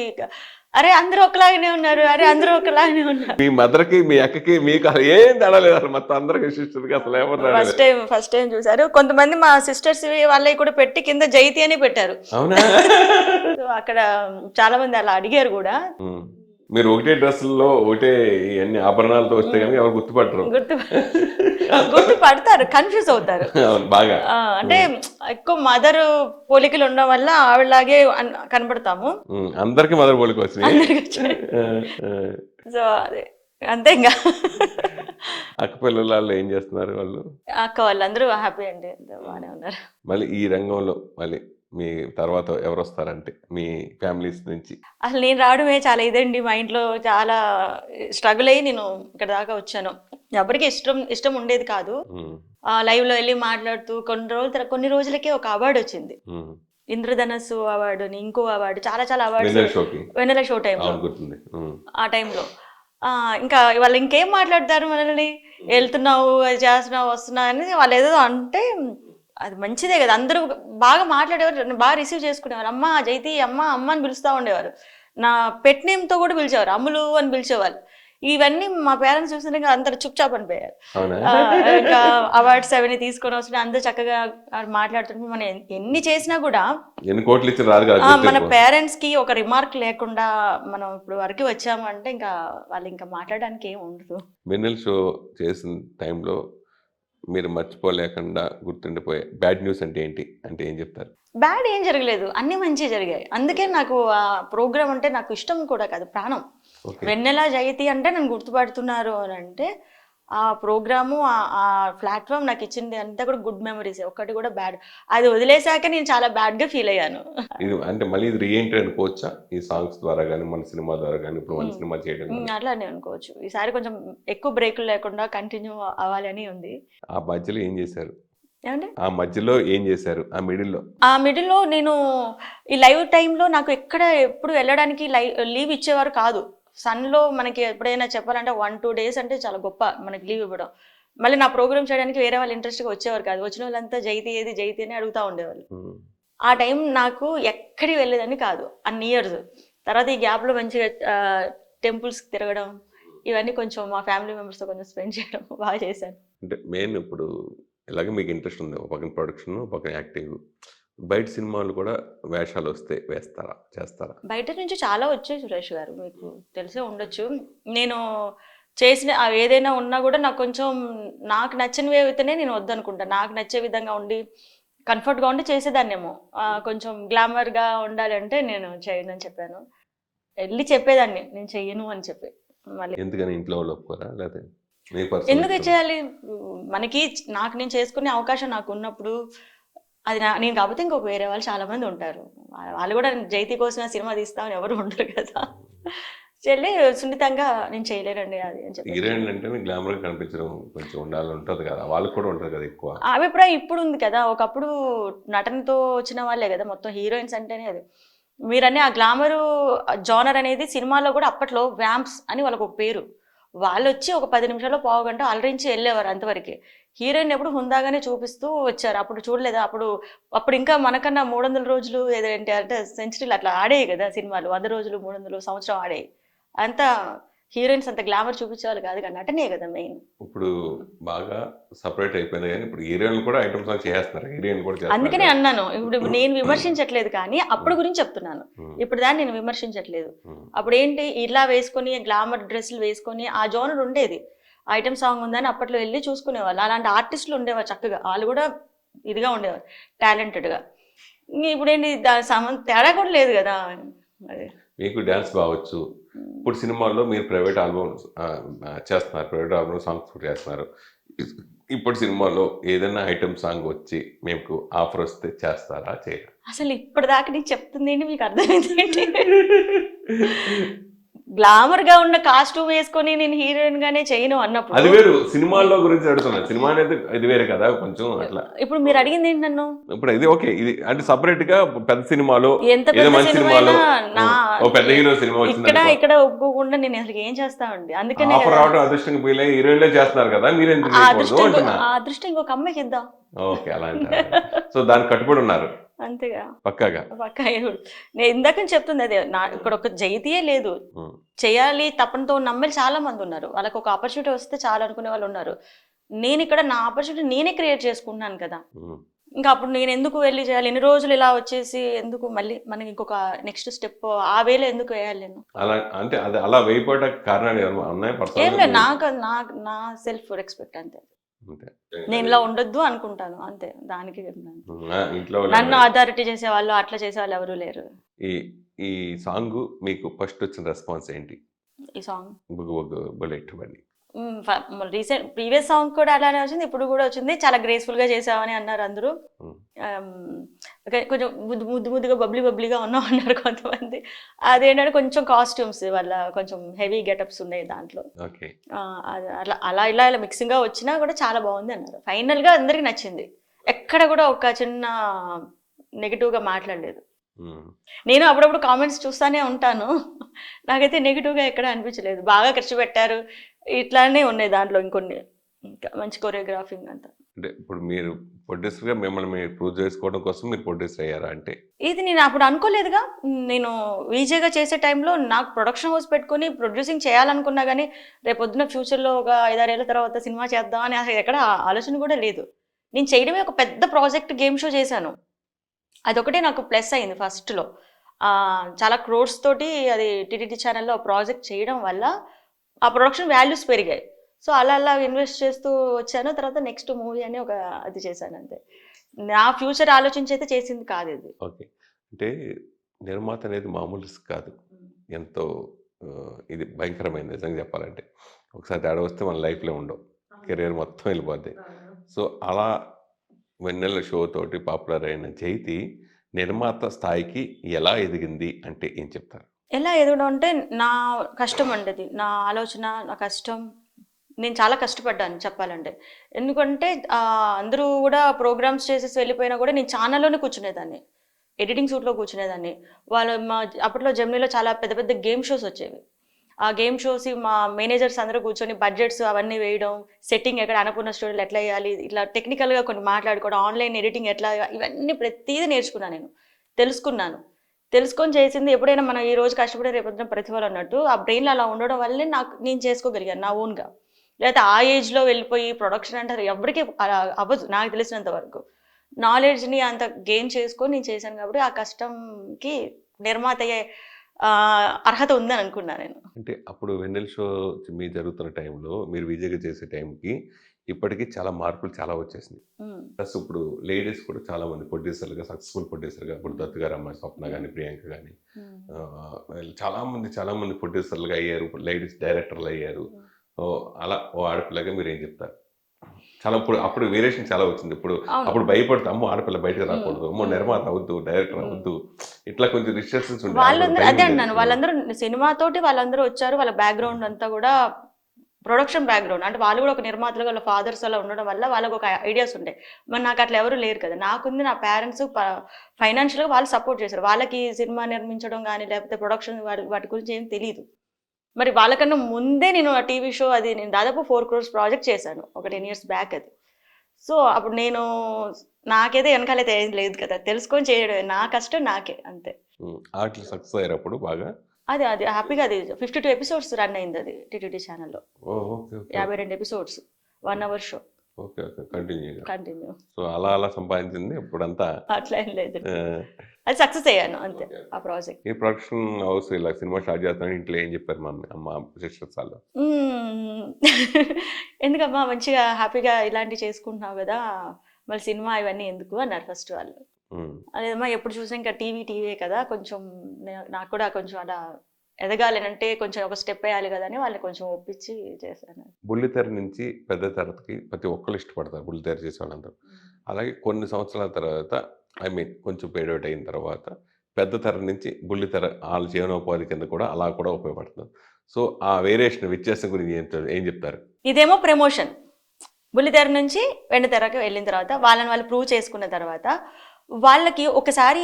అరే! అందరూ ఒకలాగానే ఉన్నారు. అరే! అందరూ ఒకలాగానే ఉన్నారు. మీ మదర్‌కి, మీ అక్కకి, మీకు అసలు ఏం తేడా లేదు అసలు మొత్తం అందరికి సిస్టర్‌కి అసలు ఎవరు తేడా లేదు. ఫస్ట్ టైమ్ చూసారు. కొంతమంది మా సిస్టర్స్‌వి వాళ్ళవి కూడా పెట్టి కింద జైతి అని పెట్టారు. అవునా? సో, అక్కడ చాలా మంది అలా అడిగారు గూడా. హ్మ్. మీరు ఒకటే డ్రెస్సుల్లో ఒకటే ఇయన్నీ ఆభరణాలతో వస్తే గనుక ఎవరు గుర్తుపట్టరు. గుర్తు గుర్తుపడతారు. కన్‌ఫ్యూజ్ అవుతారు. అవును. బాగా. అంటే హ్మ్. ఎక్కువ మదర్ పోలికలు ఉండడం వల్ల ఆవిడలాగే కనపడతాము. హ్మ్. అందరికి మదర్ పోలికొచ్చినాయి. అందరికొచ్చినాయి. ఆ! ఆ! సో, అదే. అంతే ఇంగా. అక్క పిల్లలాళ్ళు ఏం చేస్తున్నారు వాళ్ళు? అక్క వాళ్ళందరూ హ్యాపీ అండి. అందరూ బానే ఉన్నారు. మళ్ళీ ఈ రంగంలో మళ్ళీ మీ తర్వాత ఎవరొస్తారంటే మీ ఫ్యామిలీస్ నుంచి? అసలు నేను రావడమే చాలా ఇదండి. మా ఇంట్లో చాలా స్ట్రగుల్ అయ్యి నేను ఇక్కడ దాకా వచ్చాను. ఎవరికీ ఇష్టం ఉండేది కాదు. హ్మ్. లైవ్‌లో ఎళ్లి మాట్లాడుతూ కొన్ని రోజులకే ఒక అవార్డొచ్చింది. హ్మ్. ఇంద్రధనస్సు అవార్డు అని, ఇంకో అవార్డు చాలా చాలా అవార్డ్స్ వెన్నెల షోకి. వెన్నెల షో టైమ్‌లో. అవును గుర్తుంది. హ్మ్. ఆ టైంలో. ఇంకా వాళ్ళు ఇంకేం మాట్లాడతారు మనల్ని? ఎళ్తున్నావు, అది చేస్తున్నావు, వస్తున్నావు అని వాళ్ళేదేదో అంటే అది మంచిదే గదా! అందరూ బాగా మాట్లాడేవారు. నన్ను బాగా రిసీవ్ చేసుకునేవారు. అమ్మ జైతి, అమ్మ, అమ్మ అని పిలుస్తా ఉండేవారు. నా పెట్ నేమ్‌తో కూడా పిలిచేవారు. అమ్ములు అని పిలిచేవాళ్ళు. ఇవన్నీ మా పేరెంట్స్ చూస్తుంటే అందరూ చుప్‌చాప్ అనిపోయారు. అవునా? ఇంకా అవార్డ్స్ అవన్నీ తీసుకొని వస్తుంటే అందరూ చక్కగా మాట్లాడుతుంటే మనం ఎన్ని చేసినా గూడా ఎన్ని కోట్లిచ్చినా రాదు కదా మన గుర్తింపు. పేరెంట్స్‌కి ఒక రిమార్క్ లేకుండా మనం ఇప్పుడు వరకు వచ్చాము అంటే ఇంకా వాళ్ళు ఇంకా మాట్లాడడానికి ఏమి ఉండదు. వెన్నెల షో చేసిన టైంలో మీరు మర్చిపోలేకుండా గుర్తుండిపోయే బ్యాడ్ న్యూస్ అంటే ఏంటి? అంటే ఏం చెప్తారు? బ్యాడ్ ఏం జరగలేదు. అన్నీ మంచిగా జరిగాయి. అందుకే నాకు ఆ ప్రోగ్రామ్ అంటే నాకు ఇష్టం కూడా కాదు, ప్రాణం. ఓకే. వెన్నెల జయతి అంటే నన్ను గుర్తుపడుతున్నారు అనంటే ఆ ప్రోగ్రాము ఆ ప్లాట్‌ఫార్మ్ నాకిచ్చింది అంతా కూడా గుడ్ మెమోరీసే. ఒక్కటి కూడా బ్యాడ్. అది వదిలేసాక నేను చాలా బ్యాడ్‌గా ఫీల్ అయ్యాను. ఇది అంటే మళ్ళీ ఇది రీఎంట్రీ అనుకోవచ్చా? ఈ సాంగ్స్ ద్వారా గాని, మన సినిమా ద్వారా గాని, ఇప్పుడు మన హ్మ్. సినిమా చేయడం గాని. అట్లానే అనుకోవచ్చు. ఈసారి కొంచెం ఎక్కువ బ్రేకులు లేకుండా కంటిన్యూ అవ్వాలని ఉంది. ఆ మధ్యలో ఏం చేశారు? ఏమండి? ఆ మధ్యలో ఏం చేశారు? ఆ మిడిల్‌లో? ఆ మిడిల్‌లో నేను ఈ లైవ్ టైమ్‌లో నాకు ఎప్పుడు వెళ్ళడానికి లీవ్ ఇచ్చేవారు కాదు. సన్‌లో మనకి ఎప్పుడైనా చెప్పాలంటే 1, 2 డేస్ అంటే చాలా గొప్ప మనకి లీవ్ ఇవ్వడం. మళ్ళీ నా ప్రోగ్రామ్ చేయడానికి వేరే వాళ్ళు ఇంట్రెస్ట్‌గా వచ్చేవారు కాదు. వచ్చినోళ్ళంతా జైతి ఏది? జైతి అని అడుగుతా ఉండేవాళ్ళు. హ్మ్. ఆ టైం నాకు ఎక్కడికి వెళ్ళేదాన్ని కాదు. అన్ని ఇయర్స్. తర్వాత ఈ గ్యాప్‌లో మంచిగా టెంపుల్స్‌కి తిరగడం, ఇవన్నీ కొంచెం మా ఫ్యామిలీ మెంబర్స్‌తో కొంచెం స్పెండ్ చేయడం బాగా చేశాను. అంటే మెయిన్ ఇప్పుడు ఎలాగో మీకు ఇంట్రెస్ట్ ఉంది. ఒక పక్కన ప్రొడక్షన్, ఒక పక్కన యాక్టింగ్. బయట సినిమాలు కూడా వేషాలొస్తే వేస్తారా? చేస్తారా? బయట నుంచి చాలా వచ్చాయి సురేష్ గారు. మీకు తెలిసే ఉండొచ్చు. నేను చేసిన ఏదైనా ఉన్నా గూడా నాకు నచ్చినవి అయితేనే నేను వద్దనుకుంటా. నాకు నచ్చే విధంగా ఉండి, కంఫర్ట్‌గా ఉండి చేసేదాన్నేమో. కొంచెం గ్లామర్‌గా ఉండాలంటే నేను చేయనని చెప్పాను. ఎళ్లి చెప్పేదాన్ని నేను చెయ్యను అని చెప్పి. మళ్ళీ ఎందుకని ఇంట్లో వాళ్ళు ఒప్పుకోరా? లేతే మీ పర్సనల్ ఎందుకు ఇష్టమా? చేయాలి? మనకి నాకు నేను చేసుకునే అవకాశం నాకున్నప్పుడు అది నేను కాకపోతే ఇంకొక వేరే వాళ్ళు చాలా మంది ఉంటారు. వాళ్ళు కూడా జైతి కోసమే సినిమా తీస్తామని ఎవరు ఉండరు కదా! చెల్లి సున్నితంగా నేను చేయలేనండి అది అని చెప్పేసి. హీరోయిన్ అంటేనే గ్లామర్‌గా కనిపించడం కొంచెం ఉంటది కదా! వాళ్ళకి కూడా ఉంటది కదా ఎక్కువ. ఆ అభిప్రాయం ఇప్పుడుంది కదా! ఒకప్పుడు నటనతో వచ్చిన వాళ్ళే కదా! మొత్తం హీరోయిన్స్ అంటేనే అది. మీరనే ఆ గ్లామరు జోనర్ అనేది సినిమాల్లో కూడా అప్పట్లో వ్యాంప్స్ అని వాళ్ళకొక పేరు. వాళ్ళొచ్చి ఒక 10 నిమిషాల్లో, పావుగంట అలరించి ఎళ్ళేవారు అంతవరకే. హీరోయిన్ ఎప్పుడు హుందాగానే చూపిస్తూ వచ్చారు. అప్పుడు చూడలేదా? అప్పుడు ఇంకా మనకన్నా 300 రోజులు ఏదేంటి అంటే సెంచరీలు అట్లా ఆడేయి కదా సినిమాలు. 100 రోజులు, 300 సంవత్సరం ఆడేయి. అంతా హీరోయిన్స్ అంత గ్లామర్ చూపించేవాళ్ళు కాదు కానీ నటనే కదా మెయిన్. ఇప్పుడు బాగా సపరేట్ అయిపోయింది కానీ ఇప్పుడు హీరోయిన్ కూడా ఐటమ్ సాంగ్ చేస్తున్నారు, హీరోయిన్ కూడా చేస్తున్నారు అందుకనే కదా. అన్నాను, ఇప్పుడు నేను విమర్శించట్లేదు కానీ అప్పుడు గురించి చెప్తున్నాను. ఉమ్, ఇప్పుడు దాన్ని నేను విమర్శించట్లేదు. ఉమ్, అప్పుడు ఏంటి ఇలా వేసుకొని గ్లామర్ డ్రెస్సులు వేసుకొని ఆ జోనర్ ఉండేది. ఐటమ్ సాంగ్ ఉందని అప్పట్లో వెళ్ళి చూసుకునేవాళ్ళు. అలాంటి ఆర్టిస్టులు ఉండేవారు చక్కగా, వాళ్ళు కూడా ఇదిగా ఉండేవారు, టాలెంటెడ్గా. ఇప్పుడు ఏంటి దాని తేడా కూడా లేదు కదా. అదే మీకు డ్యాన్స్ బాగొచ్చు. ఇప్పుడు సినిమాల్లో మీరు ప్రైవేట్ ఆల్బమ్స్ చేస్తున్నారు, ప్రైవేట్ ఆల్బమ్ సాంగ్స్ కూడా చేస్తున్నారు. ఇప్పుడు సినిమాలో ఏదైనా ఐటమ్ సాంగ్ వచ్చి మీకు ఆఫర్ వస్తే చేస్తారా చేయరా? అసలు ఇప్పటిదాకా నీకు చెప్తుంది ఏంటి, మీకు అర్థమైంది ఏంటి? గ్లామర్ గా ఉన్న కాస్ట్యూమ్ వేసుకొని నేను హీరోయిన్ గానే చేయను అది అన్నప్పుడు, వేరు, సినిమాల్లో గురించి అడుగుతున్నాను. సినిమా అనేది ఇది వేరే కదా కొంచెం అట్లా. ఇప్పుడు మీరు అడిగింది ఏంటి నన్ను? ఇప్పుడు ఇది ఓకే, ఇది అంటే సపరేట్ గా పెద్ద సినిమాలో ఎంత ఏదో పెద్ద మంచి సినిమా సినిమాలో అయినా నా ఓ పెద్ద హీరో సినిమా వచ్చింది ఇక్కడ ఇక్కడ ఒప్పుకోకుండా నేను అసలు ఏం చేస్తామండి. అందుకనే ఆఫర్ కదా రావడం అదృష్టంగా పోయిలే, హీరోయిన్లే చేస్తున్నారు కదా, మీరు ఎందుకు ఆ చేయకూడదు అదృష్టం అంటున్నా. ఆ అదృష్టం ఇంకొక అమ్మాయికి ఇద్దాం. ఓకే అలా అంటారు. సో దానికి కట్టుబడి ఉన్నారు అంతేగా పక్కాగా. పక్కా. నేను ఇందాక చెప్తుంది అదే, నా ఇక్కడ ఒక జైతీయే లేదు, ఉమ్, చేయాలి తపనతో ఉన్న అమ్మాయిలు చాలా మంది ఉన్నారు. వాళ్ళకి ఒక ఆపర్చునిటీ వస్తే చాలా అనుకునే వాళ్ళు ఉన్నారు. నేను ఇక్కడ నా ఆపర్చునిటీ నేనే క్రియేట్ చేసుకుంటున్నాను కదా. ఉమ్. ఇంకా అప్పుడు నేను ఎందుకు వెళ్ళి చేయాలి, ఎన్ని రోజులు ఇలా వచ్చేసి ఎందుకు మళ్ళీ మనకి ఇంకొక నెక్స్ట్ స్టెప్ ఆ వేలో ఎందుకు వేయాలి నేను? అలా అంటే అది అలా వేయపోవడానికి కారణాలు ఏమైనా ఉన్నాయా ఏం పర్సనల్? లేదు, నా సెల్ఫ్ రెస్పెక్ట్ అంతే. నేను ఇలా ఉండొద్దు అనుకుంటాను అంతే, దానికి చెప్తున్నాను. ఇంట్లో నన్ను అథారిటీ చేసేవాళ్ళు అట్లా చేసేవాళ్ళు ఎవరు లేరు. ఈ ఈ సాంగ్ మీకు ఫస్ట్ వచ్చిన రెస్పాన్స్ ఏంటి? ఈ సాంగ్ బుల్లెట్ బండి. రీసెంట్ ప్రీవియస్ సాంగ్ కూడా అలానే వచ్చింది, ఇప్పుడు కూడా వచ్చింది. చాలా గ్రేస్ఫుల్ గా చేసావని అన్నారు అందరూ. కొంచెం ముద్దుగా బబ్లీగా ఉన్నావు అన్నారు కొంతమంది. అదేంటంటే కొంచెం కాస్ట్యూమ్స్ వల్ల కొంచెం హెవీ గెటప్స్ ఉన్నాయి దాంట్లో. ఓకే. అలా ఇలా మిక్సింగ్ గా వచ్చినా కూడా చాలా బాగుంది అన్నారు. ఫైనల్ గా అందరికి నచ్చింది, ఎక్కడ కూడా ఒక చిన్న నెగిటివ్ గా మాట్లాడలేదు. నేను అప్పుడప్పుడు కామెంట్స్ చూస్తానే ఉంటాను, నాకైతే నెగిటివ్గా ఎక్కడ అనిపించలేదు. బాగా ఖర్చు పెట్టారు ఇట్లానే ఉన్నాయి దాంట్లో, ఇంకొన్ని ఇంకా మంచి కొరియోగ్రాఫింగ్ అంతా. అంటే ఇప్పుడు మీరు ప్రొడ్యూసర్గా మిమ్మల్ని మీరు ప్రూవ్ చేసుకోవడం కోసం మీరు ప్రొడ్యూసర్ అయ్యారా? అంటే ఇది నేను అప్పుడు అనుకోలేదుగా. నేను వీజేగా చేసే టైంలో నాకు ప్రొడక్షన్ హౌస్ పెట్టుకుని ప్రొడ్యూసింగ్ చేయాలనుకున్నా కానీ రేపొద్దున ఫ్యూచర్లో ఒక 5-6 ఏళ్ళ తర్వాత సినిమా చేద్దాం అని అసలు ఎక్కడ ఆలోచన కూడా లేదు. నేను చేయడమే ఒక పెద్ద ప్రాజెక్ట్ గేమ్ షో చేశాను, అదొకటే నాకు ప్లస్ అయింది ఫస్ట్లో. చాలా క్రోర్స్ తోటి అది టీటీడీ ఛానల్లో ప్రాజెక్ట్ చేయడం వల్ల ఆ ప్రొడక్షన్ వాల్యూస్ పెరిగాయి. సో అలా ఇన్వెస్ట్ చేస్తూ వచ్చాను. తర్వాత నెక్స్ట్ మూవీ అని ఒక అది చేశాను అంతే. నా ఫ్యూచర్ ఆలోచించి అయితే చేసింది కాదు ఇది. ఓకే. అంటే నిర్మాత అనేది మామూలు రిస్క్ కాదు, ఎంతో ఇది భయంకరమైనది నిజంగా చెప్పాలంటే. ఒకసారి తేడా వస్తే మన లైఫ్లో ఉండవు, కెరీర్ మొత్తం వెళ్ళిపోద్ది. సో అలా వెన్నెల షో తోటి పాపులర్ అయిన జైతి నిర్మాత స్థాయికి ఎలా ఎదిగింది అంటే ఏం చెప్తారు? ఎలా ఎదగడం అంటే నా కష్టం అండి, నా ఆలోచన, నా కష్టం. నేను చాలా కష్టపడ్డాను చెప్పాలంటే. ఎందుకంటే అందరూ కూడా ప్రోగ్రామ్స్ చేసేసి వెళ్ళిపోయినా కూడా నేను ఛానల్లోనే కూర్చునేదాన్ని, ఎడిటింగ్ సూట్లో కూర్చునేదాన్ని. అప్పట్లో జెమినీలో చాలా పెద్ద పెద్ద గేమ్ షోస్ వచ్చేవి. ఆ గేమ్ షోస్ మా మేనేజర్స్ అందరూ కూర్చొని బడ్జెట్స్ అవన్నీ వేయడం, సెట్టింగ్ ఎక్కడ అన్నపూర్ణ స్టూడియోలు ఎట్లా వేయాలి, ఇట్లా టెక్నికల్గా కొన్ని మాట్లాడుకోవడం, ఆన్లైన్ ఎడిటింగ్ ఎట్లా, ఇవన్నీ ప్రతిదీ నేర్చుకున్నాను నేను, తెలుసుకొని చేసింది. ఎప్పుడైనా మనం ఈ రోజు కష్టపడే రేపొద్దున ప్రతిఫలం అన్నట్టు ఆ బ్రెయిన్లో అలా ఉండడం వల్లే నేను చేసుకోగలిగాను నా ఓన్గా. లేకపోతే ఆ ఏజ్లో వెళ్ళిపోయి ప్రొడక్షన్ అంటారు ఎవరికి అవ్వదు నాకు తెలిసినంత వరకు. నాలెడ్జ్ని అంత గెయిన్ చేసుకొని నేను చేశాను కాబట్టి ఆ కష్టంకి నిర్మాత అయ్యే అర్హత ఉందని అనుకున్నాను నేను. అంటే అప్పుడు వెన్నెల షో మీ జరుగుతున్న టైంలో మీరు విజయగా చేసే టైంకి ఇప్పటికీ చాలా మార్పులు చాలా వచ్చేసినాయి. ప్లస్ ఇప్పుడు లేడీస్ కూడా చాలా మంది ప్రొడ్యూసర్లుగా, సక్సెస్ఫుల్ ప్రొడ్యూసర్గా, ఇప్పుడు దత్తు గారు అమ్మాయి స్వప్న కానీ, ప్రియాంక కానీ, చాలా మంది ప్రొడ్యూసర్లుగా అయ్యారు, లేడీస్ డైరెక్టర్లు అయ్యారు. అలా ఓ ఆడపిల్లగా మీరు ఏం చెప్తారు? చాలా అప్పుడు వేరియేషన్ చాలా వచ్చింది. అప్పుడు భయపడుతూ అమ్మో ఆడపిల్ల బయటకు రాకూడదు, అమ్మో నిర్మాత అవద్దు, డైరెక్టర్ అవద్దు, ఇట్లా కొంచెం రిస్ట్రిక్షన్స్ ఉండేవి. వాళ్ళందరూ అదే అన్నాను, వాళ్ళందరూ సినిమాతోటి వాళ్ళందరూ వచ్చారు, వాళ్ళ బ్యాక్గ్రౌండ్ అంతా కూడా ప్రొడక్షన్ బ్యాక్గ్రౌండ్, అంటే వాళ్ళు కూడా ఒక నిర్మాతలుగా వాళ్ళ ఫాదర్స్ అలా ఉండడం వల్ల వాళ్ళకు ఒక ఐడియాస్ ఉంటాయి. మరి నాకు అట్లా ఎవరు లేరు కదా. నాకుంది నా పేరెంట్స్ ఫైనాన్షియల్గా వాళ్ళు సపోర్ట్ చేశారు. వాళ్ళకి సినిమా నిర్మించడం కానీ లేకపోతే ప్రొడక్షన్ వాటి గురించి ఏం తెలియదు. మరి వాళ్ళకన్నా ముందే నేను ఆ టీవీ షో అది నేను దాదాపు 4 crores ప్రాజెక్ట్ చేశాను ఒక 10 years బ్యాక్ అది. సో అప్పుడు నాకైతే వెనకాలైతే ఏం లేదు కదా, తెలుసుకొని చేయడమే, నా కష్టం నాకే అంతే. ఆటలు సక్సెస్ అయ్యేటప్పుడు బాగా అది అది హ్యాపీగా అది 52 ఎపిసోడ్స్ రన్ అయింది అది టీటీడీ ఛానల్లో. Okay okay 52 episodes 1 our show okay okay continue. Continue. So అలా సంపాదించింది ఇప్పుడంతా. అట్లా ఏం లేదు, ఆ, అది సక్సెస్ అయ్యాను అంతే ఆ ప్రాజెక్ట్. ఈ ప్రొడక్షన్ హౌస్ ఇలా సినిమా స్టార్ట్ చేస్తానని ఇంట్లో ఏం చెప్పారు మమ్మీ అమ్మ సిస్టర్స్ వాళ్ళు? ఎందుకమ్మా మంచిగా హ్యాపీగా ఇలాంటివి చేసుకుంటున్నావు కదా, మళ్ళీ సినిమా ఇవన్నీ ఎందుకు అన్నారు ఫస్ట్ వాళ్ళు. అదేమ్మా ఎప్పుడు చూసినా ఇంకా టీవీ కదా, కొంచెం నాకు కూడా కొంచెం అలా ఎదగాలి అంటే కొంచెం ఒక స్టెప్ వేయాలి కదా అని వాళ్ళని కొంచెం ఒప్పించి చేశాను. బుల్లితెర నుంచి పెద్ద తెరకి ప్రతి ఒక్కరు ఇష్టపడతారు బుల్లితెర చేసే వాళ్ళందరూ. అలాగే కొన్ని సంవత్సరాల తర్వాత కొంచెం పేడౌట్ అయిన తర్వాత పెద్ద తెర నుంచి బుల్లితెర వాళ్ళ జీవనోపాధి కింద కూడా అలా కూడా ఉపయోగపడుతుంది. సో ఆ వేరియేషన్ వ్యత్యాసం గురించి ఏం చెప్తారు? ఇదేమో ప్రమోషన్. బుల్లితెర నుంచి వెండితెరకి వెళ్ళిన తర్వాత వాళ్ళు ప్రూవ్ చేసుకున్న తర్వాత వాళ్ళకి ఒకసారి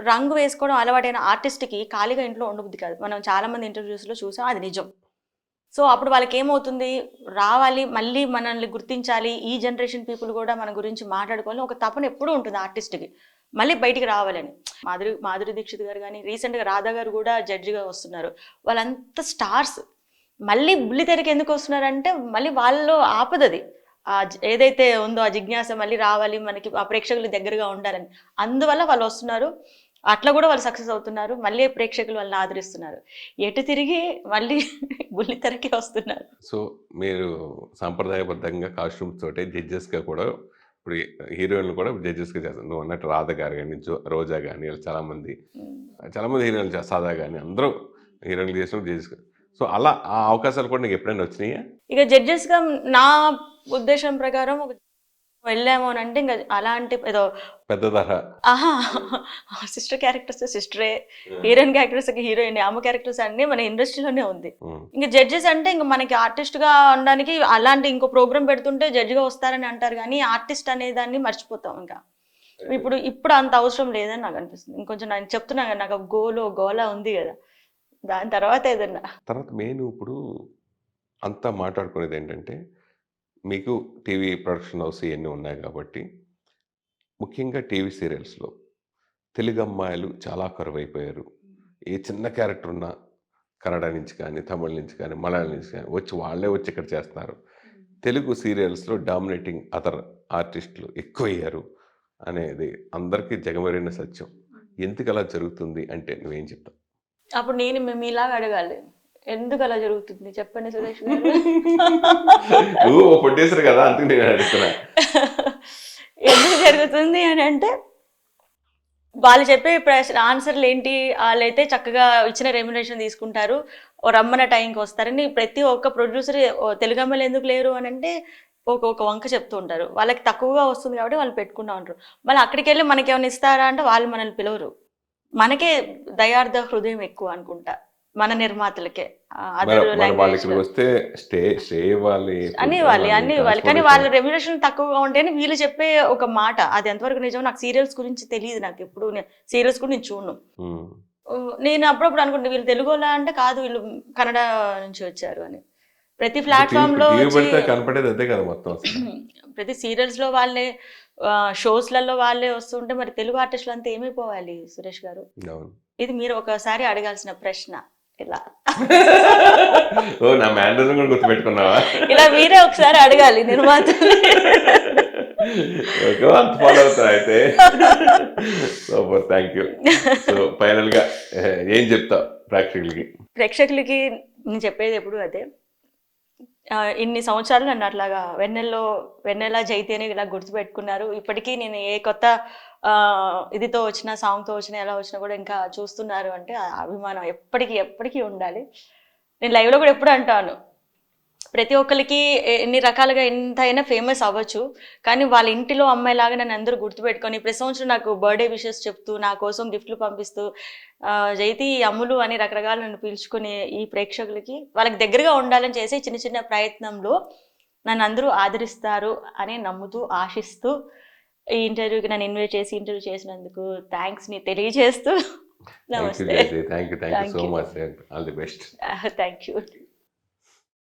రంగు వేసుకోవడం అలవాటైన ఆర్టిస్ట్కి ఖాళీగా ఇంట్లో ఉండబుద్ది కాదు. మనం చాలామంది ఇంటర్వ్యూస్లో చూసాం, అది నిజం. సో అప్పుడు వాళ్ళకి ఏమవుతుంది, రావాలి మళ్ళీ మనల్ని గుర్తించాలి, ఈ జనరేషన్ పీపుల్ కూడా మన గురించి మాట్లాడుకోవాలి ఒక తపన ఎప్పుడూ ఉంటుంది ఆర్టిస్ట్కి, మళ్ళీ బయటికి రావాలని. మాధురి దీక్షిత్ గారు కానీ రీసెంట్గా రాధా గారు కూడా జడ్జిగా వస్తున్నారు. వాళ్ళంతా స్టార్స్ మళ్ళీ బుల్లితెరకి ఎందుకు వస్తున్నారంటే మళ్ళీ వాళ్ళలో ఆపదది ఏదైతే ఉందో ఆ జిజ్ఞాస మళ్ళీ రావాలి, మనకి ఆ ప్రేక్షకులు దగ్గరగా ఉండాలని, అందువల్ల వాళ్ళు వస్తున్నారు. అట్లా కూడా వాళ్ళు సక్సెస్ అవుతున్నారు, మళ్ళీ ప్రేక్షకులు వాళ్ళని ఆదరిస్తున్నారు, ఎటు తిరిగి మళ్ళీ బుల్లితెరకి వస్తున్నారు. సో మీరు సాంప్రదాయబద్ధంగా కాస్ట్యూమ్స్ తోటే జడ్జెస్గా కూడా ఇప్పుడు హీరోయిన్లు కూడా జడ్జెస్గా చేస్తారు. నువ్వు అన్నట్టు రాధ గారు కానీ రోజా కానీ చాలామంది హీరోయిన్లు సాదా కానీ అందరూ హీరోయిన్లు చేసిన జడ్జెస్గా. సో అలా ఆ అవకాశాలు కూడా నీకు ఎప్పుడైనా వచ్చినాయా? ఇక జడ్జెస్గా నా ఉద్దేశం ప్రకారం వెళ్ళాము అని అంటే ఇంకా అలాంటి ఏదో పెద్ద తరహా సిస్టర్ క్యారెక్టర్స్ సిస్టరే, హీరోయిన్ క్యారెక్టర్స్ హీరోయిన్, అమ్మ క్యారెక్టర్స్ అన్నీ మన ఇండస్ట్రీలోనే ఉంది. ఇంకా జడ్జెస్ అంటే ఇంకా మనకి ఆర్టిస్ట్గా ఉండడానికి అలాంటి ఇంకో ప్రోగ్రామ్ పెడుతుంటే జడ్జిగా వస్తారని అంటారు, కానీ ఆర్టిస్ట్ అనే దాన్ని మర్చిపోతాం. ఇంకా ఇప్పుడు అంత అవసరం లేదని నాకు అనిపిస్తుంది. ఇంకొంచెం నేను చెప్తున్నా కదా, నాకు గోలా ఉంది కదా, దాని తర్వాత ఏదన్నా తర్వాత మెయిన్ ఇప్పుడు అంతా మాట్లాడుకునేది ఏంటంటే మీకు టీవీ ప్రొడక్షన్ హౌస్ ఇవన్నీ ఉన్నాయి కాబట్టి ముఖ్యంగా టీవీ సీరియల్స్లో తెలుగు అమ్మాయిలు చాలా కరువైపోయారు. ఏ చిన్న క్యారెక్టర్ ఉన్నా కన్నడ నుంచి కానీ తమిళ నుంచి కానీ మలయాళం నుంచి కానీ వాళ్ళే వచ్చి ఇక్కడ చేస్తున్నారు. తెలుగు సీరియల్స్లో డామినేటింగ్ అదర్ ఆర్టిస్టులు ఎక్కువయ్యారు అనేది అందరికీ జగమెరిగిన సత్యం. ఎందుకు అలా జరుగుతుంది అంటే నువ్వేం చెప్తావు? అప్పుడు నేను మీలాగా అడగాలి, ఎందుకు అలా జరుగుతుంది చెప్పండి సురేష్ గారు. పొట్టేసారు కదా, అందుకు నేను అడుగుతున్నా. ఎందుకు జరుగుతుంది అని అంటే వాళ్ళు చెప్పే ఆన్సర్లు ఏంటి, వాళ్ళైతే చక్కగా ఇచ్చిన రెమ్యునరేషన్ తీసుకుంటారు, రమ్మన్న టైంకి వస్తారని. ప్రతి ఒక్క ప్రొడ్యూసర్ తెలుగు అమ్మాయిలు ఎందుకు లేరు అని అంటే ఒక వంక చెప్తూ ఉంటారు. వాళ్ళకి తక్కువగా వస్తుంది కాబట్టి వాళ్ళు పెట్టుకుంటా ఉంటారు. మళ్ళీ అక్కడికి వెళ్ళి మనకి ఏమైనా ఇస్తారా అంటే వాళ్ళు మనల్ని పిలవరు. మనకే దయార్థ హృదయం ఎక్కువ అనుకుంటా మన నిర్మాతలకే. అన్ని ఇవ్వాలి కానీ వాళ్ళ రెమ్యునరేషన్ తక్కువగా ఉంటేనే వీళ్ళు చెప్పే ఒక మాట, అది ఎంతవరకు నిజం నాకు సీరియల్స్ గురించి తెలియదు. నాకు ఎప్పుడు సీరియల్స్ కూడా నేను చూడను. నేను అప్పుడప్పుడు అనుకుంటే వీళ్ళు తెలుగులా అంటే కాదు, వీళ్ళు కన్నడ నుంచి వచ్చారు అని. ప్రతి ప్లాట్ఫామ్ లో ప్రతి సీరియల్స్ లో వాళ్ళే, షోస్లలో వాళ్ళే వస్తుంటే మరి తెలుగు ఆర్టిస్టులు అంతా ఏమైపోవాలి సురేష్ గారు? ఇది మీరు ఒకసారి అడగాల్సిన ప్రశ్న. ఇలా ఇలా మీరే ఒకసారి అడగాలి నిర్మాతలు. అయితే super, thank you. So final గా ఏం చెప్తావు ప్రేక్షకులకి? నేను చెప్పేది ఎప్పుడు అదే, ఇన్ని సంవత్సరాలు నన్ను అట్లాగా వెన్నెల జైతేనే ఇలా గుర్తుపెట్టుకున్నారు. ఇప్పటికీ నేను ఏ కొత్త ఇదితో వచ్చినా, సాంగ్తో వచ్చినా, ఎలా వచ్చినా కూడా ఇంకా చూస్తున్నారు అంటే ఆ అభిమానం ఎప్పటికీ ఉండాలి. నేను లైవ్లో కూడా ఎప్పుడు అంటాను, ప్రతి ఒక్కరికి ఎన్ని రకాలుగా ఎంతైనా ఫేమస్ అవ్వచ్చు, కానీ వాళ్ళ ఇంటిలో అమ్మాయిలాగా నన్ను అందరూ గుర్తుపెట్టుకొని ప్రతి సంవత్సరం నాకు బర్త్డే విషెస్ చెప్తూ, నా కోసం గిఫ్ట్లు పంపిస్తూ, జైతి అమ్ములు అని రకరకాల నన్ను పిలుచుకునే ఈ ప్రేక్షకులకి వాళ్ళకి దగ్గరగా ఉండాలని చేసే చిన్న చిన్న ప్రయత్నంలో నన్ను అందరూ ఆదరిస్తారు అని నమ్ముతూ, ఆశిస్తూ ఈ ఇంటర్వ్యూకి నన్ను ఇన్వైట్ చేసి ఇంటర్వ్యూ చేసినందుకు థ్యాంక్స్ని తెలియజేస్తూ నమస్తే. Thank you so much. All the best. Thank you.